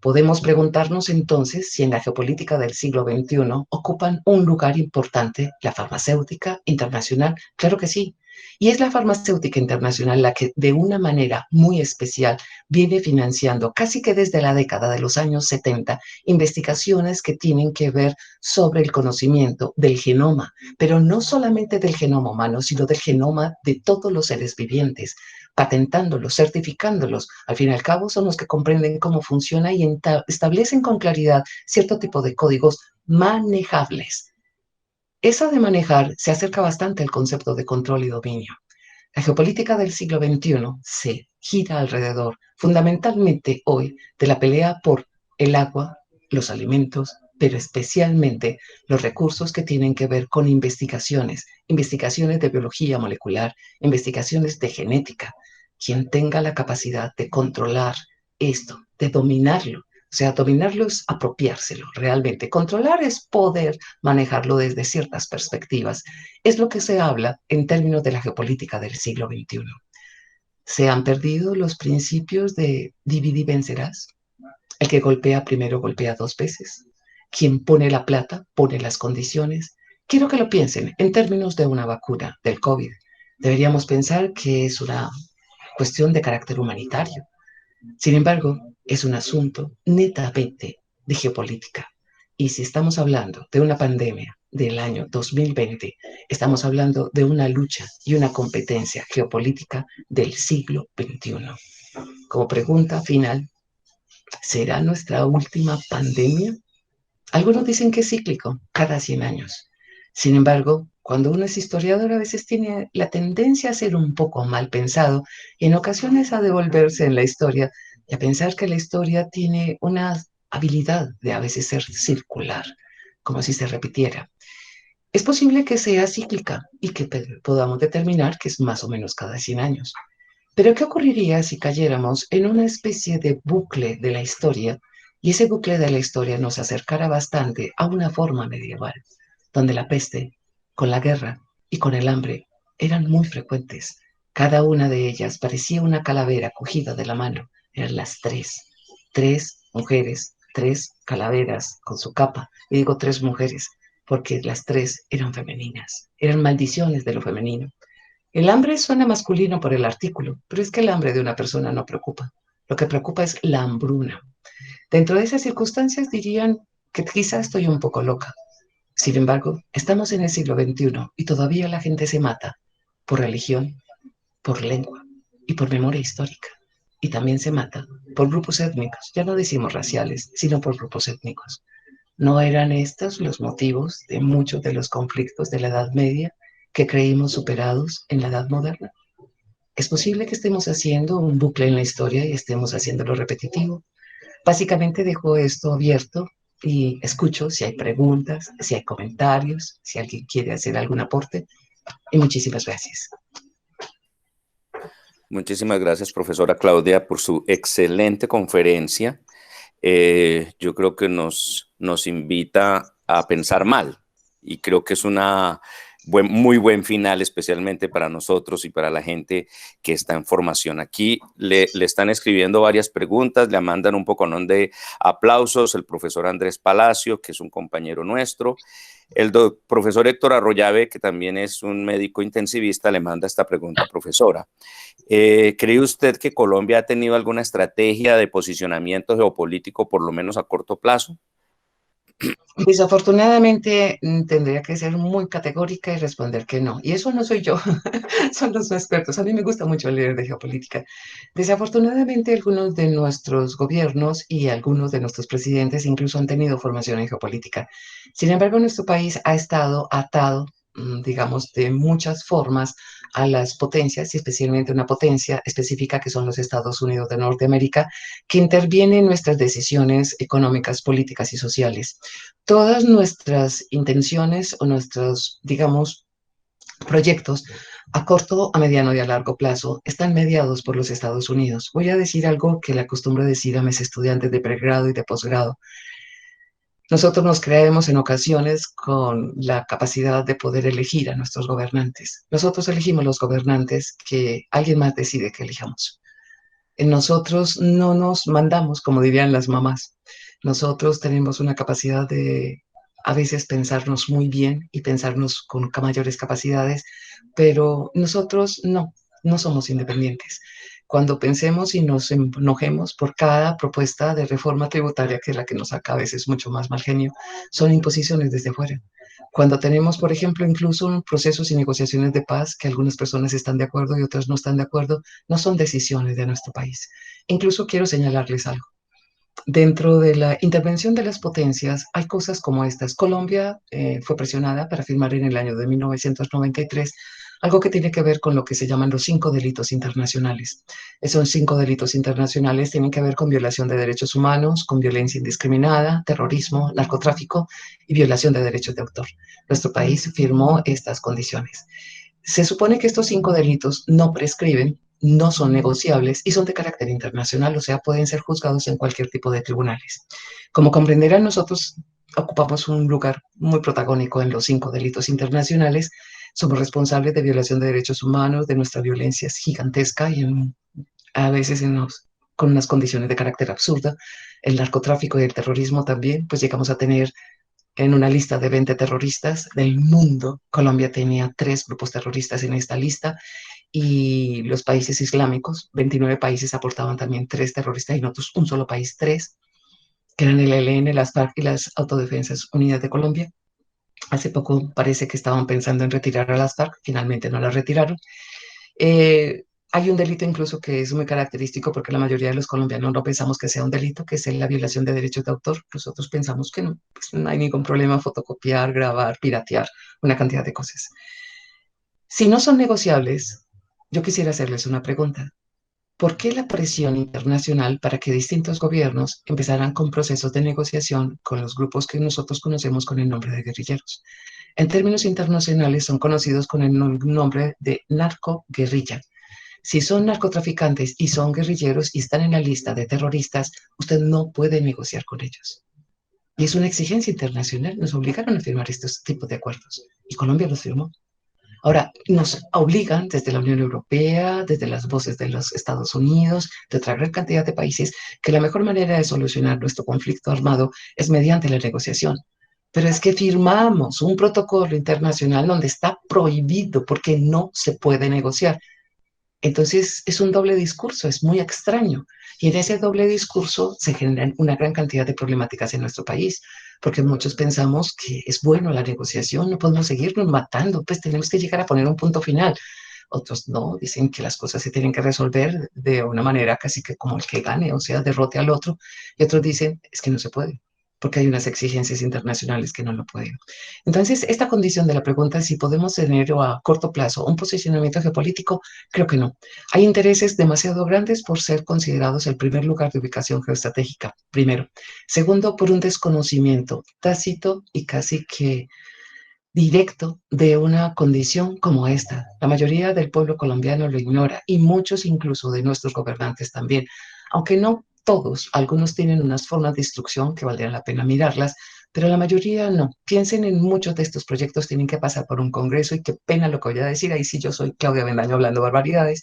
Podemos preguntarnos entonces si en la geopolítica del siglo XXI ocupan un lugar importante la farmacéutica internacional. Claro que sí. Y es la farmacéutica internacional la que de una manera muy especial viene financiando casi que desde la década de los años 70 investigaciones que tienen que ver sobre el conocimiento del genoma, pero no solamente del genoma humano, sino del genoma de todos los seres vivientes, patentándolos, certificándolos. Al fin y al cabo son los que comprenden cómo funciona y establecen con claridad cierto tipo de códigos manejables. Eso de manejar se acerca bastante al concepto de control y dominio. La geopolítica del siglo XXI se gira alrededor, fundamentalmente hoy, de la pelea por el agua, los alimentos, pero especialmente los recursos que tienen que ver con investigaciones, investigaciones de biología molecular, investigaciones de genética. Quien tenga la capacidad de controlar esto, de dominarlo. O sea, dominarlo es apropiárselo realmente. Controlar es poder manejarlo desde ciertas perspectivas. Es lo que se habla en términos de la geopolítica del siglo XXI. Se han perdido los principios de divide y vencerás. El que golpea primero golpea dos veces. Quien pone la plata pone las condiciones. Quiero que lo piensen en términos de una vacuna del COVID. Deberíamos pensar que es una cuestión de carácter humanitario. Sin embargo, es un asunto netamente de geopolítica. Y si estamos hablando de una pandemia del año 2020, estamos hablando de una lucha y una competencia geopolítica del siglo XXI. Como pregunta final, ¿será nuestra última pandemia? Algunos dicen que es cíclico, cada 100 años. Sin embargo, cuando uno es historiador, a veces tiene la tendencia a ser un poco mal pensado y en ocasiones a devolverse en la historia y a pensar que la historia tiene una habilidad de a veces ser circular, como si se repitiera. Es posible que sea cíclica y que podamos determinar que es más o menos cada 100 años. Pero ¿qué ocurriría si cayéramos en una especie de bucle de la historia y ese bucle de la historia nos acercara bastante a una forma medieval, donde la peste, con la guerra y con el hambre eran muy frecuentes? Cada una de ellas parecía una calavera cogida de la mano. Eran las tres mujeres, tres calaveras con su capa. Y digo tres mujeres porque las tres eran femeninas, eran maldiciones de lo femenino. El hambre suena masculino por el artículo, pero es que el hambre de una persona no preocupa. Lo que preocupa es la hambruna. Dentro de esas circunstancias dirían que quizá estoy un poco loca. Sin embargo, estamos en el siglo XXI y todavía la gente se mata por religión, por lengua y por memoria histórica. Y también se mata por grupos étnicos, ya no decimos raciales, sino por grupos étnicos. ¿No eran estos los motivos de muchos de los conflictos de la Edad Media que creímos superados en la Edad Moderna? Es posible que estemos haciendo un bucle en la historia y estemos haciéndolo repetitivo. Básicamente dejo esto abierto y escucho si hay preguntas, si hay comentarios, si alguien quiere hacer algún aporte. Y muchísimas gracias. Muchísimas gracias, profesora Claudia, por su excelente conferencia. Yo creo que nos invita a pensar mal y creo que es una muy buen final, especialmente para nosotros y para la gente que está en formación. Aquí le están escribiendo varias preguntas, le mandan un poco de aplausos el profesor Andrés Palacio, que es un compañero nuestro. El profesor Héctor Arroyave, que también es un médico intensivista, le manda esta pregunta, profesora. ¿Cree usted que Colombia ha tenido alguna estrategia de posicionamiento geopolítico, por lo menos a corto plazo? Desafortunadamente tendría que ser muy categórica y responder que no. Y eso no soy yo, son los expertos. A mí me gusta mucho leer de geopolítica. Desafortunadamente algunos de nuestros gobiernos y algunos de nuestros presidentes incluso han tenido formación en geopolítica. Sin embargo, nuestro país ha estado atado, digamos, de muchas formas a las potencias y especialmente una potencia específica que son los Estados Unidos de Norteamérica, que interviene en nuestras decisiones económicas, políticas y sociales. Todas nuestras intenciones o nuestros, digamos, proyectos a corto, a mediano y a largo plazo están mediados por los Estados Unidos. Voy a decir algo que le acostumbro a decir a mis estudiantes de pregrado y de posgrado. Nosotros nos creemos en ocasiones con la capacidad de poder elegir a nuestros gobernantes. Nosotros elegimos los gobernantes que alguien más decide que elijamos. En nosotros no nos mandamos, como dirían las mamás. Nosotros tenemos una capacidad de a veces pensarnos muy bien y pensarnos con mayores capacidades, pero nosotros no somos independientes. Cuando pensemos y nos enojemos por cada propuesta de reforma tributaria, que es la que nos saca a veces mucho más mal genio, son imposiciones desde fuera. Cuando tenemos, por ejemplo, incluso procesos y negociaciones de paz, que algunas personas están de acuerdo y otras no están de acuerdo, no son decisiones de nuestro país. Incluso quiero señalarles algo. Dentro de la intervención de las potencias hay cosas como estas. Colombia fue presionada para firmar en el año de 1993 algo que tiene que ver con lo que se llaman los 5 delitos internacionales. Esos 5 delitos internacionales tienen que ver con violación de derechos humanos, con violencia indiscriminada, terrorismo, narcotráfico y violación de derechos de autor. Nuestro país firmó estas condiciones. Se supone que estos 5 delitos no prescriben, no son negociables y son de carácter internacional, o sea, pueden ser juzgados en cualquier tipo de tribunales. Como comprenderán, nosotros ocupamos un lugar muy protagónico en los 5 delitos internacionales. Somos responsables de violación de derechos humanos, de nuestra violencia es gigantesca y a veces con unas condiciones de carácter absurda. El narcotráfico y el terrorismo también, pues llegamos a tener en una lista de 20 terroristas del mundo. Colombia tenía 3 grupos terroristas en esta lista y los países islámicos, 29 países aportaban también 3 terroristas y nosotros un solo país 3, que eran el ELN, las FARC y las Autodefensas Unidas de Colombia. Hace poco parece que estaban pensando en retirar a las FARC, finalmente no las retiraron. Hay un delito incluso que es muy característico porque la mayoría de los colombianos no pensamos que sea un delito, que es la violación de derechos de autor. Nosotros pensamos que no, pues no hay ningún problema fotocopiar, grabar, piratear, una cantidad de cosas. Si no son negociables, yo quisiera hacerles una pregunta. ¿Por qué la presión internacional para que distintos gobiernos empezaran con procesos de negociación con los grupos que nosotros conocemos con el nombre de guerrilleros? En términos internacionales son conocidos con el nombre de narcoguerrilla. Si son narcotraficantes y son guerrilleros y están en la lista de terroristas, usted no puede negociar con ellos. Y es una exigencia internacional. Nos obligaron a firmar estos tipos de acuerdos y Colombia los firmó. Ahora, nos obligan desde la Unión Europea, desde las voces de los Estados Unidos, de otra gran cantidad de países, que la mejor manera de solucionar nuestro conflicto armado es mediante la negociación. Pero es que firmamos un protocolo internacional donde está prohibido porque no se puede negociar. Entonces es un doble discurso, es muy extraño. Y en ese doble discurso se generan una gran cantidad de problemáticas en nuestro país, porque muchos pensamos que es bueno la negociación, no podemos seguirnos matando, pues tenemos que llegar a poner un punto final. Otros no, dicen que las cosas se tienen que resolver de una manera casi que como el que gane, o sea, derrote al otro. Y otros dicen, es que no se puede, porque hay unas exigencias internacionales que no lo pueden. Entonces, esta condición de la pregunta es si podemos tener a corto plazo un posicionamiento geopolítico, creo que no. Hay intereses demasiado grandes por ser considerados el primer lugar de ubicación geoestratégica, primero. Segundo, por un desconocimiento tácito y casi que directo de una condición como esta. La mayoría del pueblo colombiano lo ignora y muchos incluso de nuestros gobernantes también, aunque no todos, algunos tienen unas formas de instrucción que valdría la pena mirarlas, pero la mayoría no. Piensen en muchos de estos proyectos tienen que pasar por un congreso y qué pena lo que voy a decir, ahí sí yo soy Claudia Bendaño hablando barbaridades,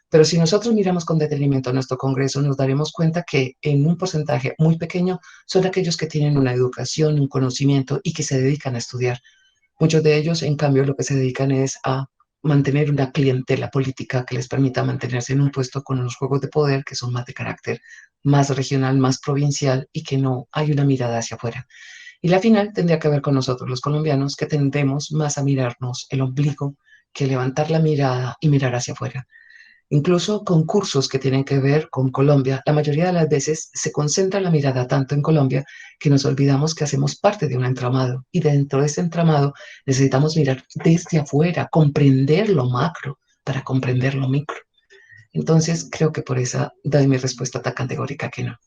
pero si nosotros miramos con detenimiento a nuestro Congreso, nos daremos cuenta que en un porcentaje muy pequeño son aquellos que tienen una educación, un conocimiento y que se dedican a estudiar. Muchos de ellos, en cambio, lo que se dedican es a mantener una clientela política que les permita mantenerse en un puesto con unos juegos de poder que son más de carácter más regional, más provincial y que no hay una mirada hacia afuera. Y la final tendría que ver con nosotros los colombianos que tendemos más a mirarnos el ombligo que levantar la mirada y mirar hacia afuera. Incluso concursos que tienen que ver con Colombia, la mayoría de las veces se concentra la mirada tanto en Colombia que nos olvidamos que hacemos parte de un entramado y dentro de ese entramado necesitamos mirar desde afuera, comprender lo macro para comprender lo micro. Entonces creo que por esa doy mi respuesta tan categórica que no.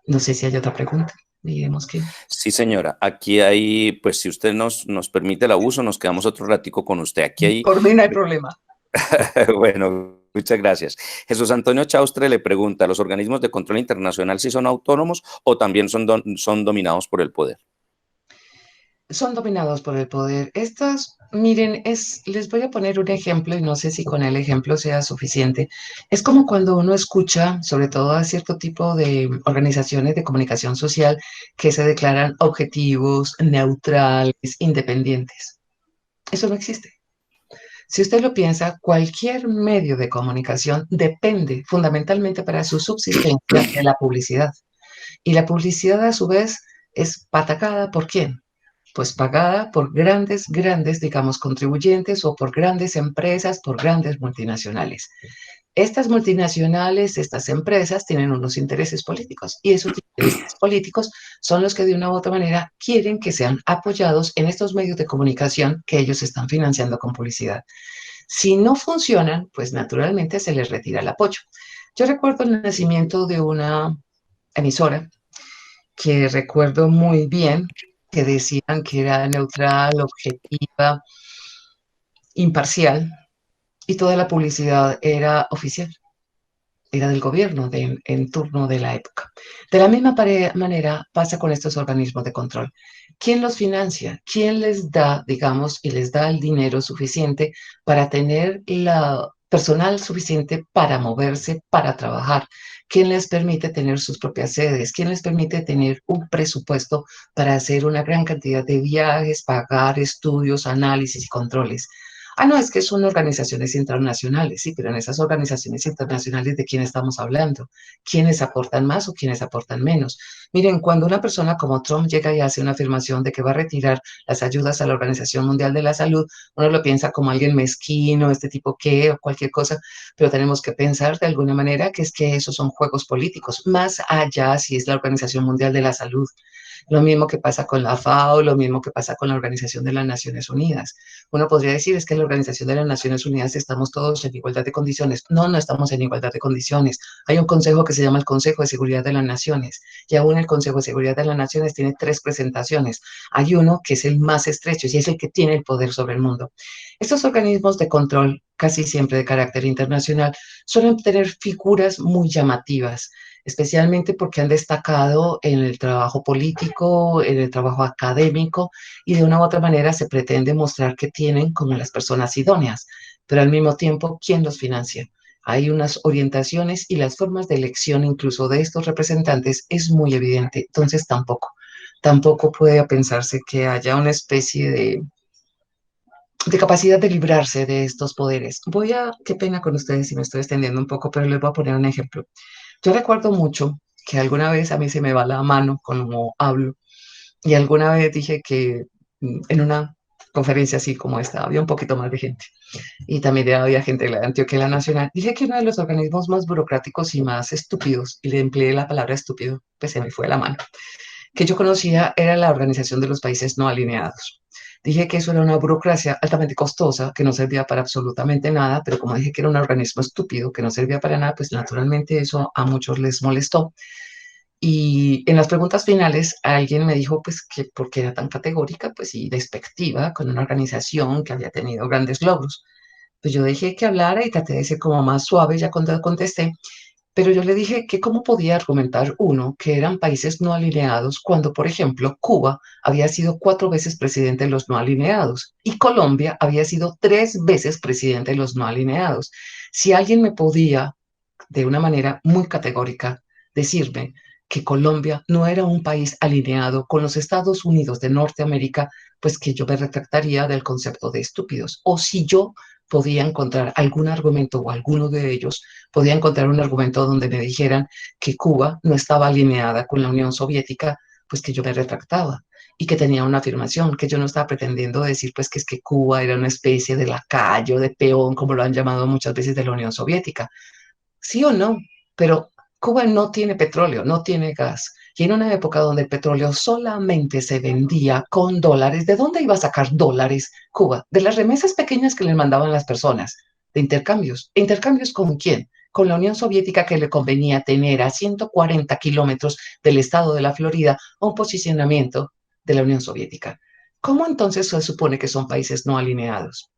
No sé si hay otra pregunta. Diremos que... Sí, señora. Aquí hay, pues si usted nos permite el abuso, nos quedamos otro ratico con usted. Aquí hay... Por mí no hay problema. Bueno, muchas gracias. Jesús Antonio Chaustre le pregunta, ¿los organismos de control internacional sí son autónomos o también son dominados por el poder? son dominados por el poder. Estas, miren, les voy a poner un ejemplo y no sé si con el ejemplo sea suficiente. Es como cuando uno escucha, sobre todo a cierto tipo de organizaciones de comunicación social que se declaran objetivos, neutrales, independientes. Eso no existe. Si usted lo piensa, cualquier medio de comunicación depende fundamentalmente para su subsistencia de la publicidad. Y la publicidad, a su vez, es patacada por quién? Pues pagada por grandes, digamos, contribuyentes o por grandes empresas, por grandes multinacionales. Estas multinacionales, estas empresas tienen unos intereses políticos y esos intereses políticos son los que de una u otra manera quieren que sean apoyados en estos medios de comunicación que ellos están financiando con publicidad. Si no funcionan, pues naturalmente se les retira el apoyo. Yo recuerdo el nacimiento de una emisora que recuerdo muy bien, que decían que era neutral, objetiva, imparcial, y toda la publicidad era oficial, era del gobierno en turno de la época. De la misma manera pasa con estos organismos de control. ¿Quién los financia? ¿Quién les da, digamos, y les da el dinero suficiente para tener la personal suficiente para moverse, para trabajar? ¿Quién les permite tener sus propias sedes? ¿Quién les permite tener un presupuesto para hacer una gran cantidad de viajes, pagar estudios, análisis y controles? Ah, no, es que son organizaciones internacionales, sí, pero en esas organizaciones internacionales, ¿de quién estamos hablando? ¿Quiénes aportan más o quiénes aportan menos? Miren, cuando una persona como Trump llega y hace una afirmación de que va a retirar las ayudas a la Organización Mundial de la Salud, uno lo piensa como alguien mezquino, este tipo que, o cualquier cosa, pero tenemos que pensar de alguna manera que es que esos son juegos políticos, más allá si es la Organización Mundial de la Salud. Lo mismo que pasa con la FAO, lo mismo que pasa con la Organización de las Naciones Unidas. Uno podría decir es que en la Organización de las Naciones Unidas estamos todos en igualdad de condiciones. No, no estamos en igualdad de condiciones. Hay un consejo que se llama el Consejo de Seguridad de las Naciones y aún el Consejo de Seguridad de las Naciones tiene tres presentaciones. Hay uno que es el más estrecho y es el que tiene el poder sobre el mundo. Estos organismos de control, casi siempre de carácter internacional, suelen tener figuras muy llamativas, especialmente porque han destacado en el trabajo político, en el trabajo académico, y de una u otra manera se pretende mostrar que tienen como las personas idóneas, pero al mismo tiempo, ¿quién los financia? Hay unas orientaciones y las formas de elección incluso de estos representantes es muy evidente, entonces tampoco puede pensarse que haya una especie de capacidad de librarse de estos poderes. Qué pena con ustedes si me estoy extendiendo un poco, pero les voy a poner un ejemplo. Yo recuerdo mucho que alguna vez a mí se me va la mano como hablo y alguna vez dije que en una conferencia así como esta había un poquito más de gente y también había gente de la Antioquia y la Nacional. Dije que uno de los organismos más burocráticos y más estúpidos, y le empleé la palabra estúpido, pues se me fue la mano, que yo conocía era la Organización de los Países No Alineados. Dije que eso era una burocracia altamente costosa, que no servía para absolutamente nada, pero como dije que era un organismo estúpido, que no servía para nada, pues naturalmente eso a muchos les molestó. Y en las preguntas finales alguien me dijo pues que por qué era tan categórica pues y despectiva con una organización que había tenido grandes logros. Pues yo dejé que hablara y traté de ser como más suave ya cuando contesté, pero yo le dije que cómo podía argumentar uno que eran países no alineados cuando, por ejemplo, Cuba había sido 4 veces presidente de los no alineados y Colombia había sido 3 veces presidente de los no alineados. Si alguien me podía, de una manera muy categórica, decirme que Colombia no era un país alineado con los Estados Unidos de Norteamérica, pues que yo me retractaría del concepto de estúpidos. O si yo podía encontrar algún argumento o alguno de ellos podía encontrar un argumento donde me dijeran que Cuba no estaba alineada con la Unión Soviética, pues que yo me retractaba y que tenía una afirmación, que yo no estaba pretendiendo decir pues que es que Cuba era una especie de lacayo, de peón, como lo han llamado muchas veces de la Unión Soviética. Sí o no, pero Cuba no tiene petróleo, no tiene gas. Y en una época donde el petróleo solamente se vendía con dólares, ¿de dónde iba a sacar dólares Cuba? De las remesas pequeñas que le mandaban las personas, de intercambios. ¿Intercambios con quién? Con la Unión Soviética, que le convenía tener a 140 kilómetros del estado de la Florida un posicionamiento de la Unión Soviética. ¿Cómo entonces se supone que son países no alineados?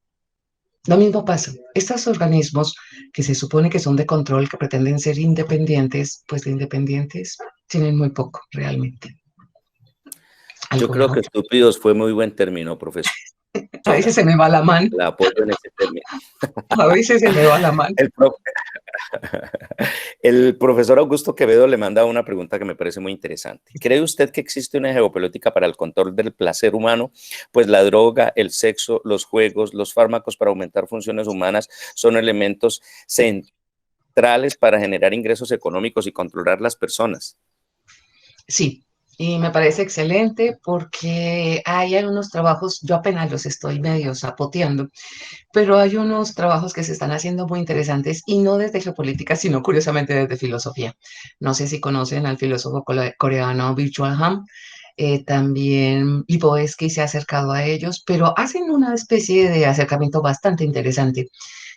Lo mismo pasa. Estos organismos que se supone que son de control, que pretenden ser independientes, pues de independientes tienen muy poco realmente. Yo ¿Alguna creo que otra? estúpidos fue muy buen término, profesora. A veces se me va la mano, La apoyo en ese término. a veces se me va la mano. El, pro- el profesor Augusto Quevedo le manda una pregunta que me parece muy interesante. ¿Cree usted que existe una geopolítica para el control del placer humano? Pues la droga, el sexo, los juegos, los fármacos para aumentar funciones humanas son elementos centrales para generar ingresos económicos y controlar las personas. Sí, y me parece excelente porque hay algunos trabajos, yo apenas los estoy medio zapoteando, pero hay unos trabajos que se están haciendo muy interesantes y no desde geopolítica, sino curiosamente desde filosofía. No sé si conocen al filósofo coreano Byung-Chul Han, también Lipovetsky se ha acercado a ellos, pero hacen una especie de acercamiento bastante interesante.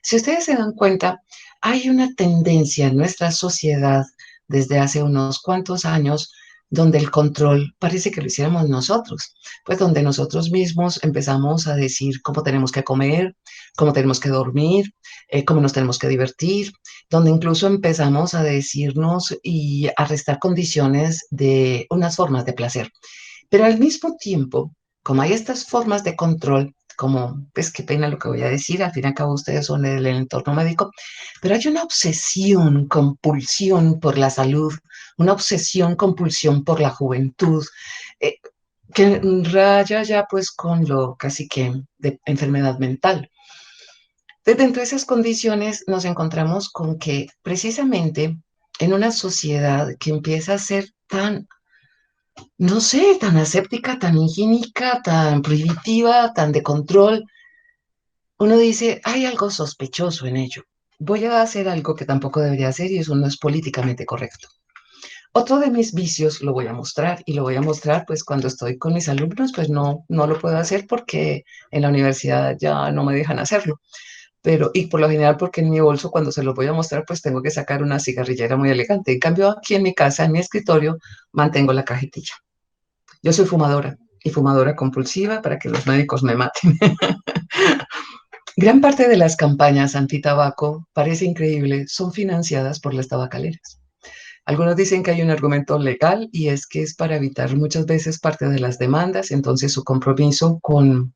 Si ustedes se dan cuenta, hay una tendencia en nuestra sociedad desde hace unos cuantos años donde el control parece que lo hiciéramos nosotros, pues donde nosotros mismos empezamos a decir cómo tenemos que comer, cómo tenemos que dormir, cómo nos tenemos que divertir, donde incluso empezamos a decirnos y a restar condiciones de unas formas de placer. Pero al mismo tiempo, como hay estas formas de control, como, pues qué pena lo que voy a decir, al fin y al cabo ustedes son del entorno médico, pero hay una obsesión, compulsión por la salud, una obsesión, compulsión por la juventud, eh, que raya ya pues con lo casi que de enfermedad mental. Entonces, dentro de esas condiciones nos encontramos con que precisamente en una sociedad que empieza a ser tan, no sé, tan aséptica, tan higiénica, tan prohibitiva, tan de control, uno dice, hay algo sospechoso en ello. Voy a hacer algo que tampoco debería hacer y eso no es políticamente correcto. Otro de mis vicios lo voy a mostrar y lo voy a mostrar pues cuando estoy con mis alumnos, pues no lo puedo hacer porque en la universidad ya no me dejan hacerlo. Pero, y por lo general porque en mi bolso cuando se los voy a mostrar pues tengo que sacar una cigarrillera muy elegante. En cambio aquí en mi casa, en mi escritorio, mantengo la cajetilla. Yo soy fumadora y fumadora compulsiva para que los médicos me maten. Gran parte de las campañas antitabaco, parece increíble, son financiadas por las tabacaleras. Algunos dicen que hay un argumento legal y es que es para evitar muchas veces parte de las demandas, entonces su compromiso con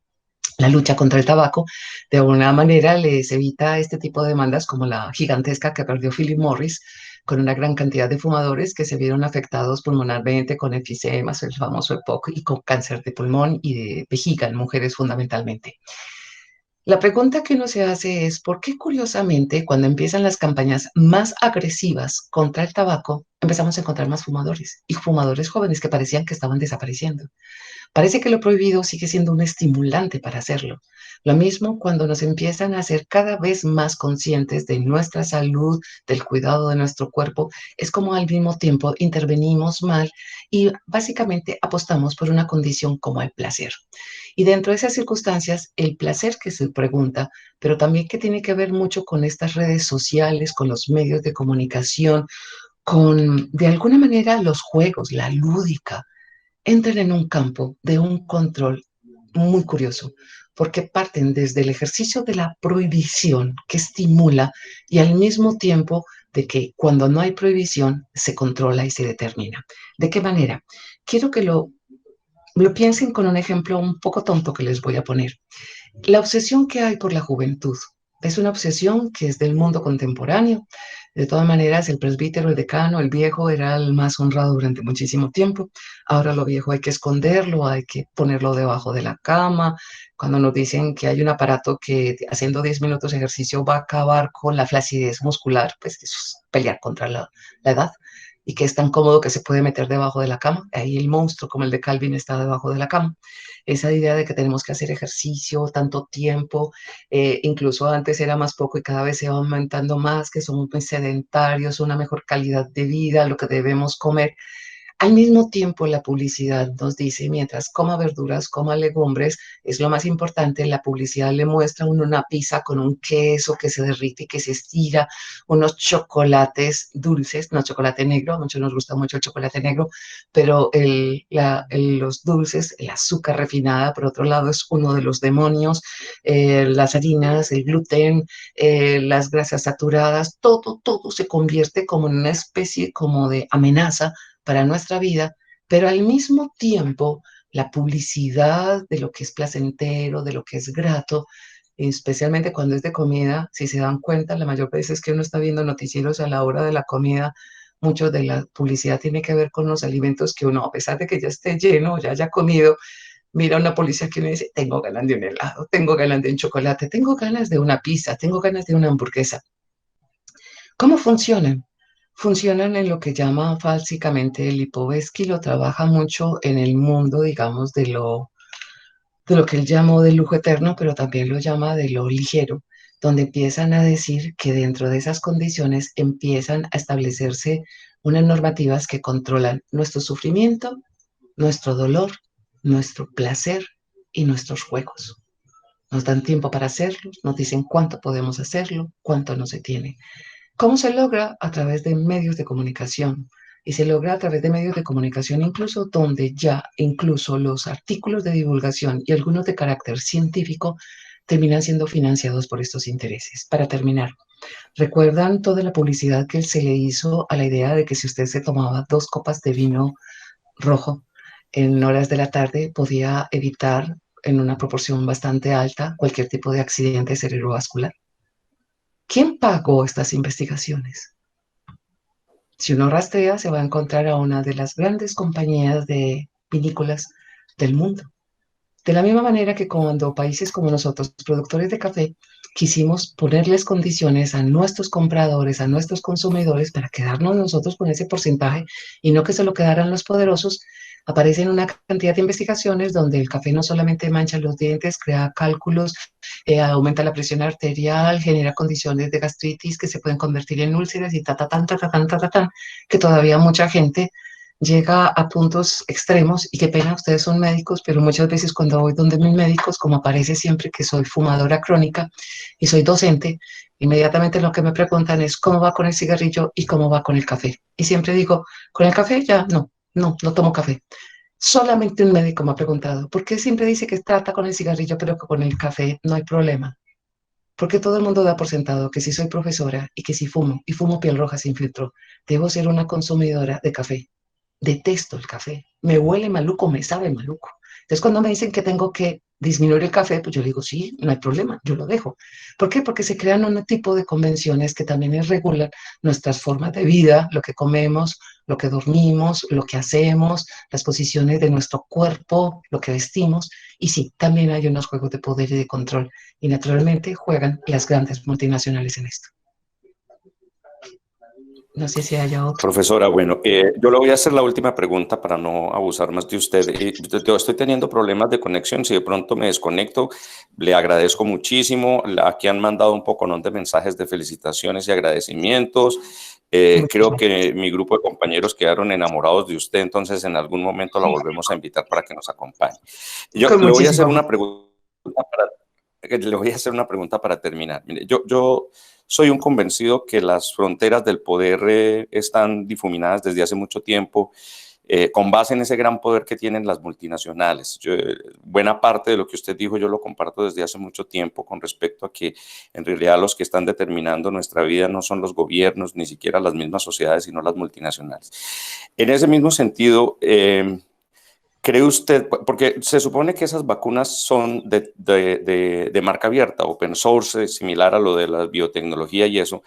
la lucha contra el tabaco de alguna manera les evita este tipo de demandas como la gigantesca que perdió Philip Morris con una gran cantidad de fumadores que se vieron afectados pulmonarmente con enfisemas, el famoso EPOC, y con cáncer de pulmón y de vejiga en mujeres fundamentalmente. La pregunta que uno se hace es, ¿por qué curiosamente cuando empiezan las campañas más agresivas contra el tabaco, empezamos a encontrar más fumadores y fumadores jóvenes que parecían que estaban desapareciendo? Parece que lo prohibido sigue siendo un estimulante para hacerlo. Lo mismo cuando nos empiezan a hacer cada vez más conscientes de nuestra salud, del cuidado de nuestro cuerpo, es como al mismo tiempo intervenimos mal y básicamente apostamos por una condición como el placer. Y dentro de esas circunstancias, el placer que se pregunta, pero también que tiene que ver mucho con estas redes sociales, con los medios de comunicación, con de alguna manera los juegos, la lúdica, entran en un campo de un control muy curioso, porque parten desde el ejercicio de la prohibición que estimula y al mismo tiempo de que cuando no hay prohibición se controla y se determina. ¿De qué manera? Quiero que lo piensen con un ejemplo un poco tonto que les voy a poner. La obsesión que hay por la juventud es una obsesión que es del mundo contemporáneo. De todas maneras, el presbítero, el decano, el viejo era el más honrado durante muchísimo tiempo. Ahora lo viejo hay que esconderlo, hay que ponerlo debajo de la cama. Cuando nos dicen que hay un aparato que haciendo 10 minutos de ejercicio va a acabar con la flacidez muscular, pues eso es pelear contra la edad y que es tan cómodo que se puede meter debajo de la cama. Ahí el monstruo como el de Calvin está debajo de la cama. Esa idea de que tenemos que hacer ejercicio tanto tiempo, incluso antes era más poco y cada vez se va aumentando más, que somos muy sedentarios, una mejor calidad de vida, lo que debemos comer. Al mismo tiempo, la publicidad nos dice, mientras coma verduras, coma legumbres, es lo más importante, la publicidad le muestra a uno una pizza con un queso que se derrite y que se estira, unos chocolates dulces, no chocolate negro, a muchos nos gusta mucho el chocolate negro, pero los dulces, el azúcar refinada, por otro lado, es uno de los demonios, las harinas, el gluten, las grasas saturadas, todo se convierte como en una especie como de amenaza para nuestra vida, pero al mismo tiempo la publicidad de lo que es placentero, de lo que es grato, especialmente cuando es de comida. Si se dan cuenta, la mayor veces que uno está viendo noticieros a la hora de la comida, mucho de la publicidad tiene que ver con los alimentos que uno, a pesar de que ya esté lleno, ya haya comido, mira una publicidad que me dice, tengo ganas de un helado, tengo ganas de un chocolate, tengo ganas de una pizza, tengo ganas de una hamburguesa. ¿Cómo funcionan? Funcionan en lo que llama básicamente Lipovetsky, lo trabaja mucho en el mundo, digamos, de lo que él llamó de lujo eterno, pero también lo llama de lo ligero, donde empiezan a decir que dentro de esas condiciones empiezan a establecerse unas normativas que controlan nuestro sufrimiento, nuestro dolor, nuestro placer y nuestros juegos. Nos dan tiempo para hacerlos, nos dicen cuánto podemos hacerlo, cuánto no se tiene. ¿Cómo se logra? A través de medios de comunicación. Y se logra a través de medios de comunicación incluso donde ya incluso los artículos de divulgación y algunos de carácter científico terminan siendo financiados por estos intereses. Para terminar, ¿recuerdan toda la publicidad que se le hizo a la idea de que si usted se tomaba 2 copas de vino rojo en horas de la tarde podía evitar en una proporción bastante alta cualquier tipo de accidente cerebrovascular? ¿Quién pagó estas investigaciones? Si uno rastrea, se va a encontrar a una de las grandes compañías de vinícolas del mundo. De la misma manera que cuando países como nosotros, productores de café, quisimos ponerles condiciones a nuestros compradores, a nuestros consumidores, para quedarnos nosotros con ese porcentaje y no que se lo quedaran los poderosos, aparecen una cantidad de investigaciones donde el café no solamente mancha los dientes, crea cálculos, aumenta la presión arterial, genera condiciones de gastritis que se pueden convertir en úlceras y que todavía mucha gente llega a puntos extremos. Y qué pena, ustedes son médicos, pero muchas veces cuando voy donde mis médicos, como aparece siempre que soy fumadora crónica y soy docente, inmediatamente lo que me preguntan es cómo va con el cigarrillo y cómo va con el café. Y siempre digo, con el café ya no tomo café. Solamente un médico me ha preguntado, ¿por qué siempre dice que trata con el cigarrillo, pero que con el café no hay problema? Porque todo el mundo da por sentado que si soy profesora y que si fumo, y fumo piel roja sin filtro, debo ser una consumidora de café. Detesto el café, me huele maluco, me sabe maluco. Entonces cuando me dicen que tengo que disminuir el café, pues yo digo, sí, no hay problema, yo lo dejo. ¿Por qué? Porque se crean un tipo de convenciones que también regulan nuestras formas de vida, lo que comemos, lo que dormimos, lo que hacemos, las posiciones de nuestro cuerpo, lo que vestimos. Y sí, también hay unos juegos de poder y de control. Y naturalmente juegan las grandes multinacionales en esto. No sé si haya otro. Profesora, bueno, yo le voy a hacer la última pregunta para no abusar más de usted. Yo estoy teniendo problemas de conexión, si de pronto me desconecto, le agradezco muchísimo. Aquí han mandado un poco de mensajes de felicitaciones y agradecimientos. Creo que mi grupo de compañeros quedaron enamorados de usted, entonces en algún momento la volvemos a invitar para que nos acompañe. Yo Con le voy a hacer muchísimo una gusto. pregunta le voy a hacer una pregunta para terminar. Mire, yo soy un convencido que las fronteras del poder están difuminadas desde hace mucho tiempo, con base en ese gran poder que tienen las multinacionales. Buena parte de lo que usted dijo yo lo comparto desde hace mucho tiempo con respecto a que en realidad los que están determinando nuestra vida no son los gobiernos, ni siquiera las mismas sociedades, sino las multinacionales. En ese mismo sentido, ¿cree usted, porque se supone que esas vacunas son de marca abierta, open source, similar a lo de la biotecnología y eso,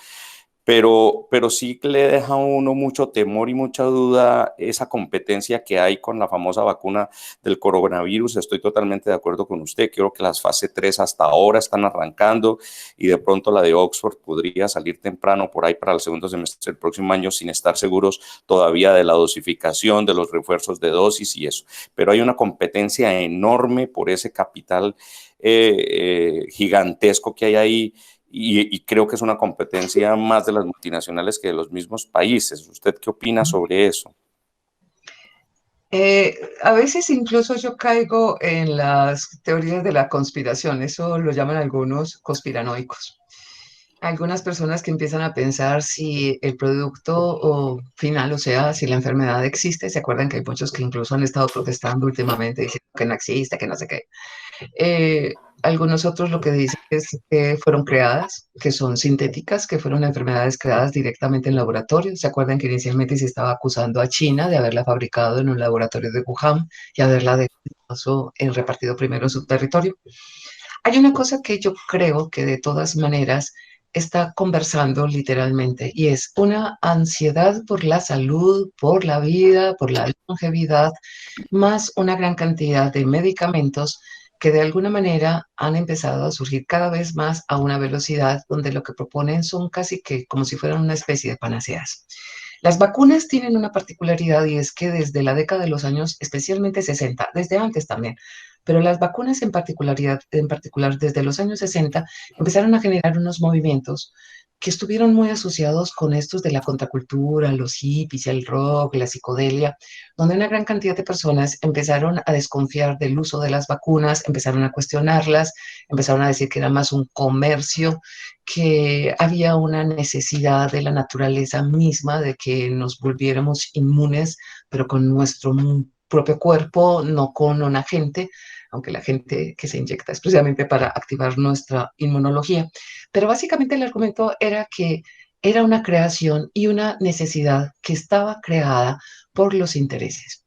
pero sí que le deja a uno mucho temor y mucha duda esa competencia que hay con la famosa vacuna del coronavirus? Estoy totalmente de acuerdo con usted. Creo que las fase 3 hasta ahora están arrancando y de pronto la de Oxford podría salir temprano por ahí para el segundo semestre del próximo año sin estar seguros todavía de la dosificación, de los refuerzos de dosis y eso. Pero hay una competencia enorme por ese capital gigantesco que hay ahí. Y creo que es una competencia más de las multinacionales que de los mismos países. ¿Usted qué opina sobre eso? A veces incluso yo caigo en las teorías de la conspiración, eso lo llaman algunos conspiranoicos. algunas personas que empiezan a pensar si el producto final, o sea, si la enfermedad existe. Se acuerdan que hay muchos que incluso han estado protestando últimamente diciendo que no existe, que no sé qué. Algunos otros lo que dicen es que fueron creadas, que son sintéticas, que fueron enfermedades creadas directamente en laboratorio. ¿Se acuerdan que inicialmente se estaba acusando a China de haberla fabricado en un laboratorio de Wuhan y haberla repartido primero en su territorio? Hay una cosa que yo creo que de todas maneras está conversando literalmente y es una ansiedad por la salud, por la vida, por la longevidad, más una gran cantidad de medicamentos que de alguna manera han empezado a surgir cada vez más a una velocidad donde lo que proponen son casi que como si fueran una especie de panaceas. Las vacunas tienen una particularidad y es que desde la década de los años, especialmente 60, desde antes también, pero las vacunas en particular desde los años 60 empezaron a generar unos movimientos que estuvieron muy asociados con estos de la contracultura, los hippies, el rock, la psicodelia, donde una gran cantidad de personas empezaron a desconfiar del uso de las vacunas, empezaron a cuestionarlas, empezaron a decir que era más un comercio, que había una necesidad de la naturaleza misma de que nos volviéramos inmunes, pero con nuestro propio cuerpo, no con un agente, aunque la gente que se inyecta es precisamente para activar nuestra inmunología. Pero básicamente el argumento era que era una creación y una necesidad que estaba creada por los intereses.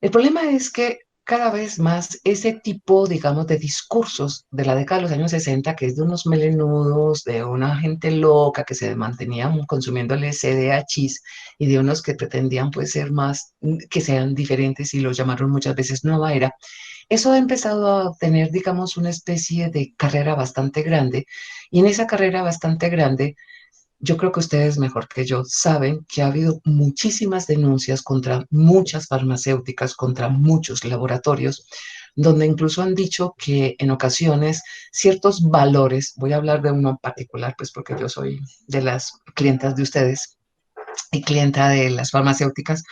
El problema es que cada vez más ese tipo, digamos, de discursos de la década de los años 60, que es de unos melenudos, de una gente loca que se mantenía consumiendo CDHs y de unos que pretendían pues ser más, que sean diferentes y los llamaron muchas veces nueva era, eso ha empezado a tener, digamos, una especie de carrera bastante grande y en esa carrera bastante grande yo creo que ustedes mejor que yo saben que ha habido muchísimas denuncias contra muchas farmacéuticas, contra muchos laboratorios, donde incluso han dicho que en ocasiones ciertos valores, voy a hablar de uno en particular, pues porque yo soy de las clientas de ustedes y clienta de las farmacéuticas,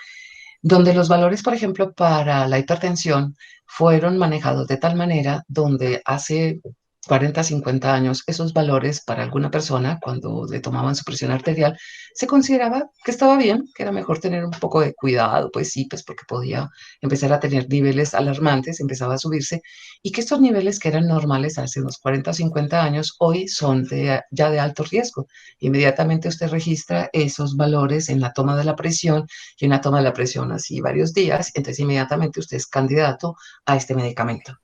donde los valores, por ejemplo, para la hipertensión fueron manejados de tal manera donde hace 40, 50 años, esos valores para alguna persona, cuando le tomaban su presión arterial, se consideraba que estaba bien, que era mejor tener un poco de cuidado, pues sí, pues porque podía empezar a tener niveles alarmantes, empezaba a subirse, y que estos niveles que eran normales hace unos 40 o 50 años, hoy son ya de alto riesgo. Inmediatamente usted registra esos valores en la toma de la presión y una toma de la presión así varios días, entonces inmediatamente usted es candidato a este medicamento.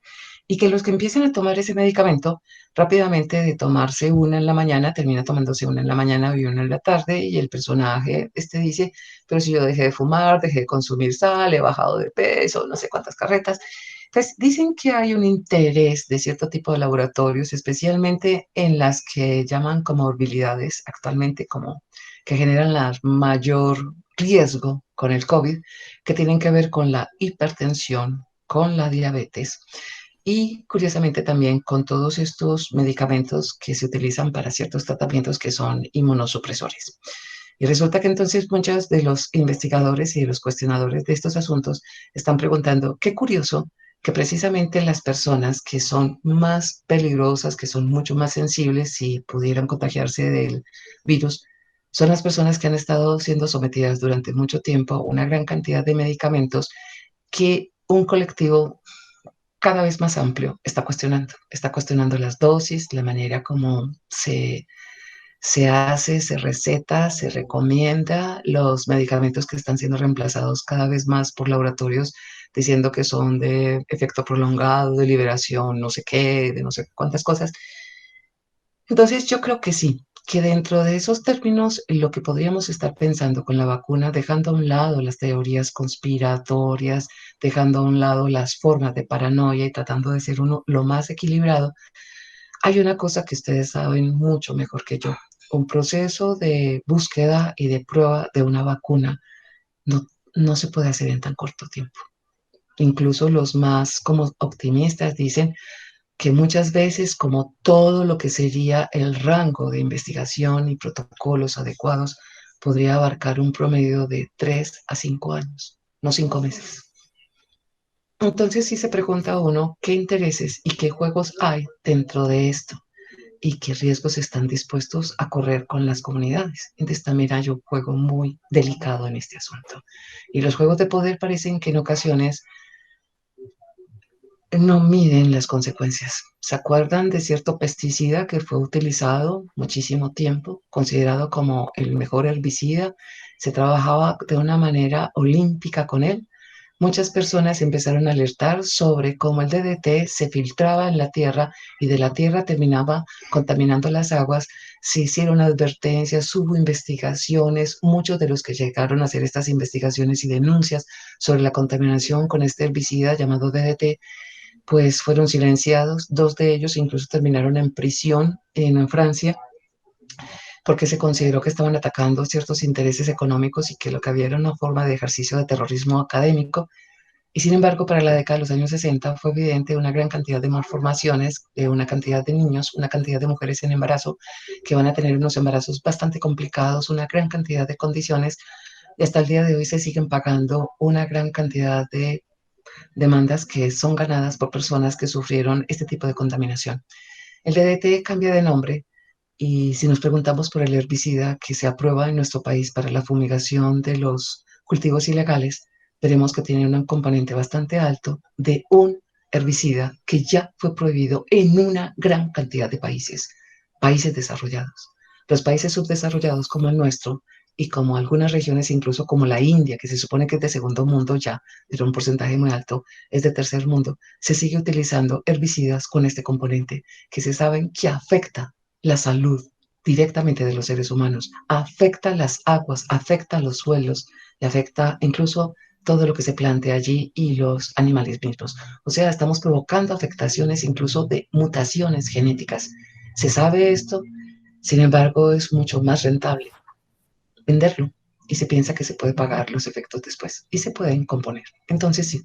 Y que los que empiecen a tomar ese medicamento, rápidamente de tomarse una en la mañana, termina tomándose una en la mañana y una en la tarde, y el personaje este dice, pero si yo dejé de fumar, dejé de consumir sal, he bajado de peso, no sé cuántas carretas. Entonces, dicen que hay un interés de cierto tipo de laboratorios, especialmente en las que llaman comorbilidades actualmente, como que generan la mayor riesgo con el COVID, que tienen que ver con la hipertensión, con la diabetes y curiosamente también con todos estos medicamentos que se utilizan para ciertos tratamientos que son inmunosupresores. Y resulta que entonces muchos de los investigadores y de los cuestionadores de estos asuntos están preguntando, qué curioso que precisamente las personas que son más peligrosas, que son mucho más sensibles y pudieran contagiarse del virus, son las personas que han estado siendo sometidas durante mucho tiempo a una gran cantidad de medicamentos que un colectivo cada vez más amplio está cuestionando las dosis, la manera como se hace, se receta, se recomienda los medicamentos que están siendo reemplazados cada vez más por laboratorios diciendo que son de efecto prolongado, de liberación, no sé qué, de no sé cuántas cosas. Entonces yo creo que sí, que dentro de esos términos lo que podríamos estar pensando con la vacuna, dejando a un lado las teorías conspiratorias, dejando a un lado las formas de paranoia y tratando de ser uno lo más equilibrado, hay una cosa que ustedes saben mucho mejor que yo. Un proceso de búsqueda y de prueba de una vacuna no, no se puede hacer en tan corto tiempo. Incluso los más como optimistas dicen que muchas veces, como todo lo que sería el rango de investigación y protocolos adecuados, podría abarcar un promedio de 3 a 5 años, no 5 meses. Entonces, si se pregunta uno qué intereses y qué juegos hay dentro de esto, y qué riesgos están dispuestos a correr con las comunidades. Entonces también hay un juego muy delicado en este asunto. Y los juegos de poder parecen que en ocasiones no miden las consecuencias. ¿Se acuerdan de cierto pesticida que fue utilizado muchísimo tiempo, considerado como el mejor herbicida? Se trabajaba de una manera olímpica con él. Muchas personas empezaron a alertar sobre cómo el DDT se filtraba en la tierra y de la tierra terminaba contaminando las aguas. Se hicieron advertencias, hubo investigaciones, muchos de los que llegaron a hacer estas investigaciones y denuncias sobre la contaminación con este herbicida llamado DDT pues fueron silenciados. Dos de ellos incluso terminaron en prisión en Francia porque se consideró que estaban atacando ciertos intereses económicos y que lo que había era una forma de ejercicio de terrorismo académico. Y sin embargo, para la década de los años 60 fue evidente una gran cantidad de malformaciones, una cantidad de niños, una cantidad de mujeres en embarazo que van a tener unos embarazos bastante complicados, una gran cantidad de condiciones. Y hasta el día de hoy se siguen pagando una gran cantidad de demandas que son ganadas por personas que sufrieron este tipo de contaminación. El DDT cambia de nombre y si nos preguntamos por el herbicida que se aprueba en nuestro país para la fumigación de los cultivos ilegales, veremos que tiene un componente bastante alto de un herbicida que ya fue prohibido en una gran cantidad de países, países desarrollados. Los países subdesarrollados como el nuestro y como algunas regiones, incluso como la India, que se supone que es de segundo mundo ya, pero un porcentaje muy alto es de tercer mundo, se sigue utilizando herbicidas con este componente que se saben que afecta la salud directamente de los seres humanos, afecta las aguas, afecta los suelos y afecta incluso todo lo que se plantea allí y los animales mismos. O sea, estamos provocando afectaciones incluso de mutaciones genéticas. Se sabe esto, sin embargo, es mucho más rentable venderlo y se piensa que se puede pagar los efectos después y se pueden componer. Entonces, sí,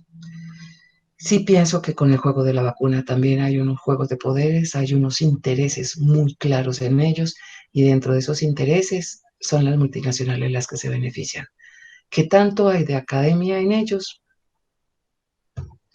sí pienso que con el juego de la vacuna también hay unos juegos de poderes, hay unos intereses muy claros en ellos y dentro de esos intereses son las multinacionales las que se benefician. ¿Qué tanto hay de academia en ellos?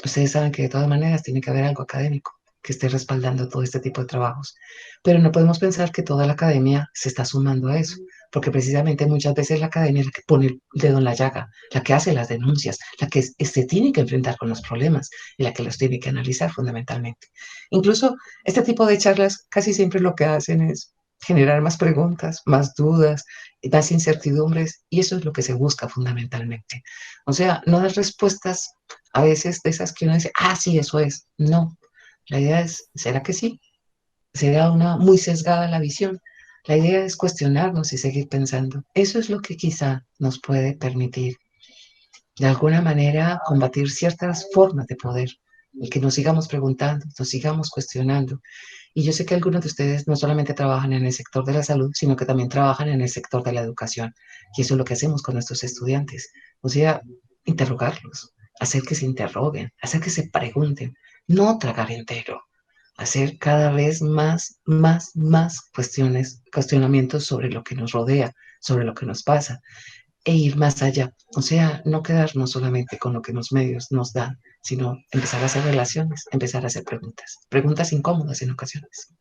Ustedes saben que de todas maneras tiene que haber algo académico que esté respaldando todo este tipo de trabajos. Pero no podemos pensar que toda la academia se está sumando a eso, porque precisamente muchas veces la academia es la que pone el dedo en la llaga, la que hace las denuncias, la que se tiene que enfrentar con los problemas y la que los tiene que analizar fundamentalmente. Incluso este tipo de charlas casi siempre lo que hacen es generar más preguntas, más dudas, más incertidumbres, y eso es lo que se busca fundamentalmente. O sea, no dar respuestas a veces de esas que uno dice, ah, sí, eso es. No, la idea es, ¿será que sí? ¿Será una muy sesgada la visión? La idea es cuestionarnos y seguir pensando. Eso es lo que quizá nos puede permitir, de alguna manera, combatir ciertas formas de poder, y que nos sigamos preguntando, nos sigamos cuestionando. Y yo sé que algunos de ustedes no solamente trabajan en el sector de la salud, sino que también trabajan en el sector de la educación. Y eso es lo que hacemos con nuestros estudiantes. O sea, interrogarlos, hacer que se interroguen, hacer que se pregunten, no tragar entero, hacer cada vez más cuestionamientos sobre lo que nos rodea, sobre lo que nos pasa e ir más allá. O sea, no quedarnos solamente con lo que los medios nos dan, sino empezar a hacer relaciones, empezar a hacer preguntas, preguntas incómodas en ocasiones.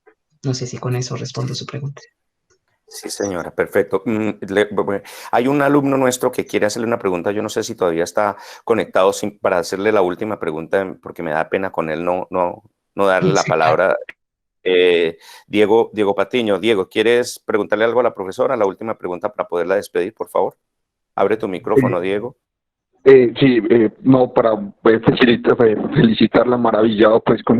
No sé si con eso respondo su pregunta. Sí, señora, perfecto. Hay un alumno nuestro que quiere hacerle una pregunta. Yo no sé si todavía está conectado para hacerle la última pregunta, porque me da pena con él no darle la Sí, claro. palabra. Diego Patiño. Diego, ¿quieres preguntarle algo a la profesora? La última pregunta para poderla despedir, por favor. Abre tu micrófono, Diego. Sí, no, para felicitarla, maravillado pues con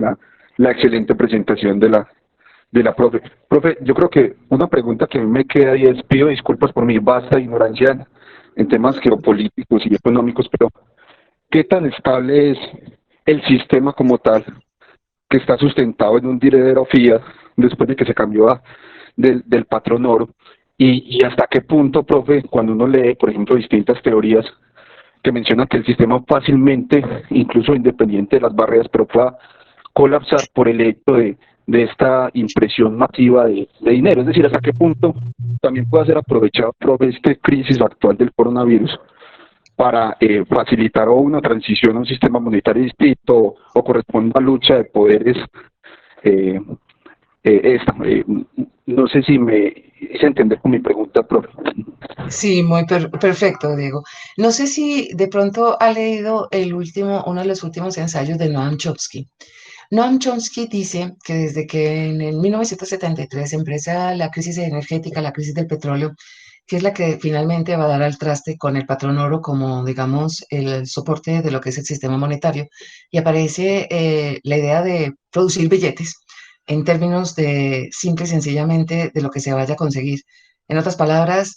la excelente presentación de la profe. Profe, yo creo que una pregunta que a mí me queda y es, pido disculpas por mi vasta ignorancia en temas geopolíticos y económicos, pero ¿qué tan estable es el sistema como tal, que está sustentado en un diredero fiat después de que se cambió del patrón oro? Y hasta qué punto, profe, cuando uno lee, por ejemplo, distintas teorías que menciona que el sistema fácilmente, incluso independiente de las barreras, pero pueda colapsar por el hecho de esta impresión masiva de dinero. Es decir, hasta qué punto también puede ser aprovechado por esta crisis actual del coronavirus para facilitar o una transición a un sistema monetario distinto o corresponde a lucha de poderes eh, no sé si me hice entender con mi pregunta, profe. Sí, muy perfecto, Diego. No sé si de pronto ha leído uno de los últimos ensayos de Noam Chomsky. Noam Chomsky dice que desde que en el 1973 empieza la crisis energética, la crisis del petróleo, que es la que finalmente va a dar al traste con el patrón oro como, digamos, el soporte de lo que es el sistema monetario, y aparece la idea de producir billetes en términos de simple y sencillamente de lo que se vaya a conseguir. En otras palabras,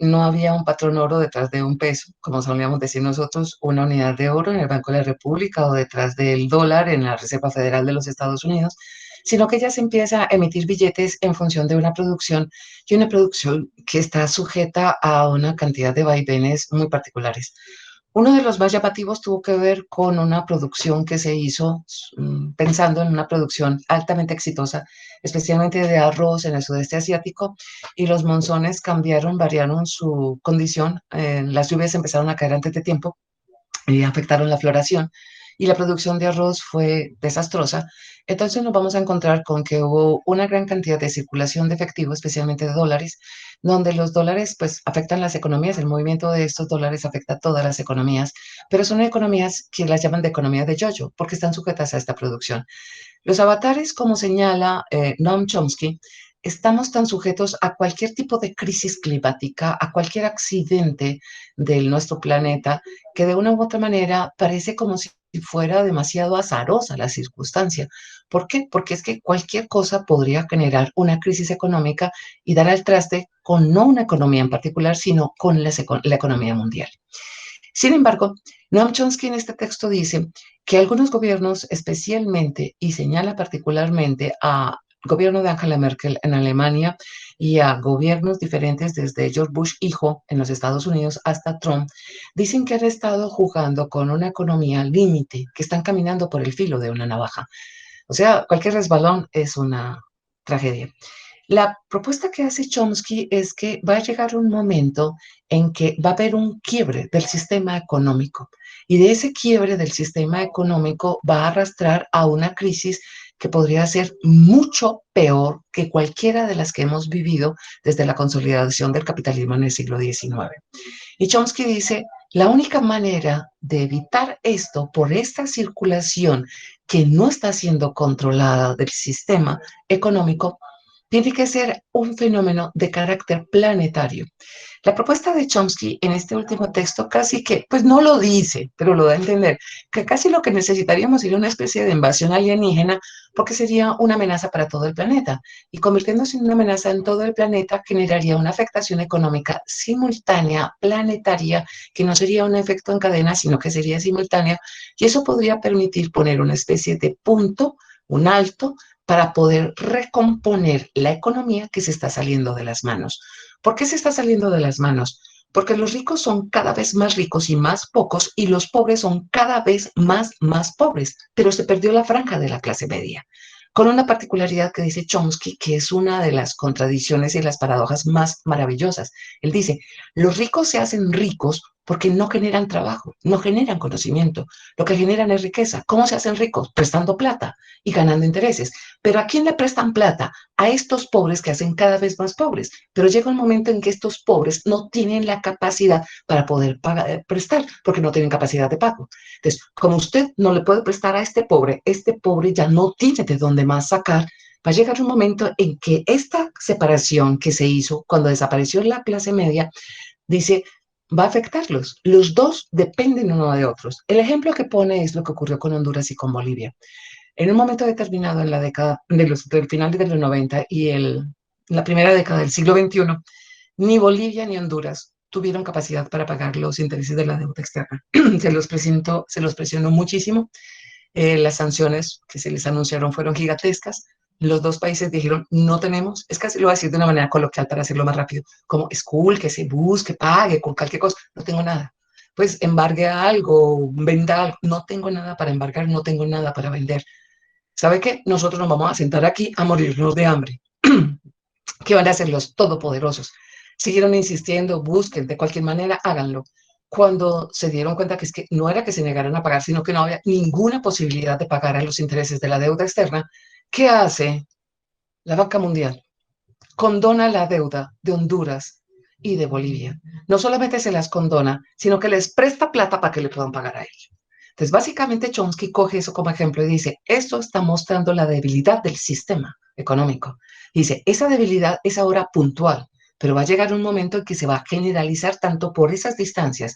no había un patrón oro detrás de un peso, como solíamos decir nosotros, una unidad de oro en el Banco de la República o detrás del dólar en la Reserva Federal de los Estados Unidos, sino que ya se empieza a emitir billetes en función de una producción y una producción que está sujeta a una cantidad de vaivenes muy particulares. Uno de los más llamativos tuvo que ver con una producción que se hizo pensando en una producción altamente exitosa, especialmente de arroz en el sudeste asiático, y los monzones cambiaron, variaron su condición, las lluvias empezaron a caer antes de tiempo y afectaron la floración y la producción de arroz fue desastrosa. Entonces nos vamos a encontrar con que hubo una gran cantidad de circulación de efectivo, especialmente de dólares, donde los dólares pues afectan las economías, el movimiento de estos dólares afecta a todas las economías, pero son economías que las llaman de economía de yo-yo porque están sujetas a esta producción. Los avatares, como señala Noam Chomsky, estamos tan sujetos a cualquier tipo de crisis climática, a cualquier accidente de nuestro planeta, que de una u otra manera parece como si fuera demasiado azarosa la circunstancia. ¿Por qué? Porque es que cualquier cosa podría generar una crisis económica y dar al traste con no una economía en particular, sino con la economía mundial. Sin embargo, Noam Chomsky en este texto dice que algunos gobiernos especialmente, y señala particularmente al gobierno de Angela Merkel en Alemania y a gobiernos diferentes desde George Bush hijo en los Estados Unidos hasta Trump, dicen que han estado jugando con una economía límite, que están caminando por el filo de una navaja. O sea, cualquier resbalón es una tragedia. La propuesta que hace Chomsky es que va a llegar un momento en que va a haber un quiebre del sistema económico y de ese quiebre del sistema económico va a arrastrar a una crisis que podría ser mucho peor que cualquiera de las que hemos vivido desde la consolidación del capitalismo en el siglo XIX. Y Chomsky dice, la única manera de evitar esto por esta circulación que no está siendo controlada del sistema económico tiene que ser un fenómeno de carácter planetario. La propuesta de Chomsky en este último texto casi que, pues no lo dice, pero lo da a entender, que casi lo que necesitaríamos sería una especie de invasión alienígena porque sería una amenaza para todo el planeta y convirtiéndose en una amenaza en todo el planeta generaría una afectación económica simultánea, planetaria, que no sería un efecto en cadena, sino que sería simultánea y eso podría permitir poner una especie de punto, un alto, para poder recomponer la economía que se está saliendo de las manos. ¿Por qué se está saliendo de las manos? Porque los ricos son cada vez más ricos y más pocos y los pobres son cada vez más pobres, pero se perdió la franja de la clase media. Con una particularidad que dice Chomsky, que es una de las contradicciones y las paradojas más maravillosas. Él dice, los ricos se hacen ricos porque no generan trabajo, no generan conocimiento. Lo que generan es riqueza. ¿Cómo se hacen ricos? Prestando plata y ganando intereses. Pero ¿a quién le prestan plata? A estos pobres que hacen cada vez más pobres. Pero llega un momento en que estos pobres no tienen la capacidad para poder prestar, porque no tienen capacidad de pago. Entonces, como usted no le puede prestar a este pobre ya no tiene de dónde más sacar. Va a llegar un momento en que esta separación que se hizo cuando desapareció la clase media, dice, va a afectarlos. Los dos dependen uno de otros. El ejemplo que pone es lo que ocurrió con Honduras y con Bolivia. En un momento determinado en la década del final de los 90 y la primera década del siglo XXI, ni Bolivia ni Honduras tuvieron capacidad para pagar los intereses de la deuda externa. Se los presionó muchísimo. Las sanciones que se les anunciaron fueron gigantescas. Los dos países dijeron, no tenemos, es casi lo voy a decir de una manera coloquial para hacerlo más rápido, como school, que se busque, pague, con cualquier cosa, no tengo nada. Pues embargue algo, venda algo, no tengo nada para embargar, no tengo nada para vender. ¿Sabe qué? Nosotros nos vamos a sentar aquí a morirnos de hambre. ¿Qué van a hacer los todopoderosos? Siguieron insistiendo, busquen, de cualquier manera, háganlo. Cuando se dieron cuenta que es que no era que se negaran a pagar, sino que no había ninguna posibilidad de pagar a los intereses de la deuda externa, ¿qué hace la Banca Mundial condona la deuda de Honduras y de Bolivia. No solamente se las condona, sino que les presta plata para que le puedan pagar a ellos. Entonces, básicamente, Chomsky coge eso como ejemplo y dice, esto está mostrando la debilidad del sistema económico. Dice, esa debilidad es ahora puntual, pero va a llegar un momento en que se va a generalizar tanto por esas distancias.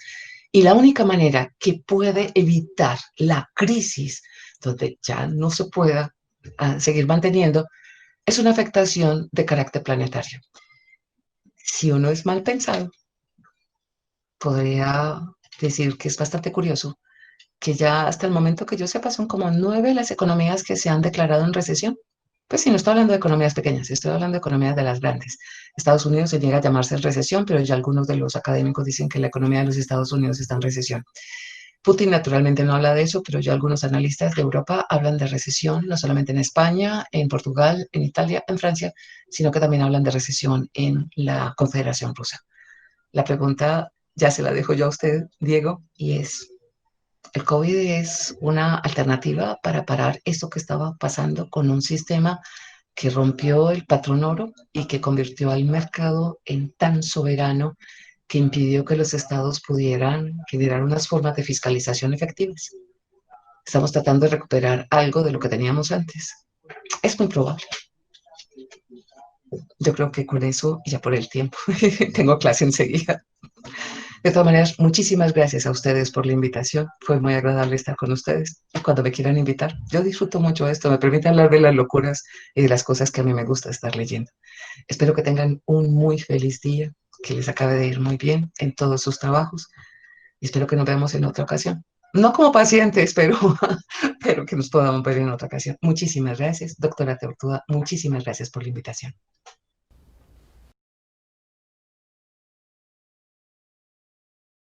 Y la única manera que puede evitar la crisis, donde ya no se pueda seguir manteniendo, es una afectación de carácter planetario. Si uno es mal pensado, podría decir que es bastante curioso que ya hasta el momento que yo sepa son como 9 las economías que se han declarado en recesión. Pues sí, no estoy hablando de economías pequeñas, estoy hablando de economías de las grandes. Estados Unidos se niega a llamarse recesión, pero ya algunos de los académicos dicen que la economía de los Estados Unidos está en recesión. Putin naturalmente no habla de eso, pero ya algunos analistas de Europa hablan de recesión, no solamente en España, en Portugal, en Italia, en Francia, sino que también hablan de recesión en la Confederación Rusa. La pregunta ya se la dejo yo a usted, Diego, y es, ¿el COVID es una alternativa para parar esto que estaba pasando con un sistema que rompió el patrón oro y que convirtió al mercado en tan soberano que impidió que los estados pudieran generar unas formas de fiscalización efectivas? Estamos tratando de recuperar algo de lo que teníamos antes. Es muy probable. Yo creo que con eso, ya por el tiempo, tengo clase enseguida. De todas maneras, muchísimas gracias a ustedes por la invitación. Fue muy agradable estar con ustedes. Y cuando me quieran invitar, yo disfruto mucho esto. Me permite hablar de las locuras y de las cosas que a mí me gusta estar leyendo. Espero que tengan un muy feliz día, que les acabe de ir muy bien en todos sus trabajos. Y espero que nos veamos en otra ocasión. No como pacientes, pero que nos podamos ver en otra ocasión. Muchísimas gracias, doctora Tortuga. Muchísimas gracias por la invitación.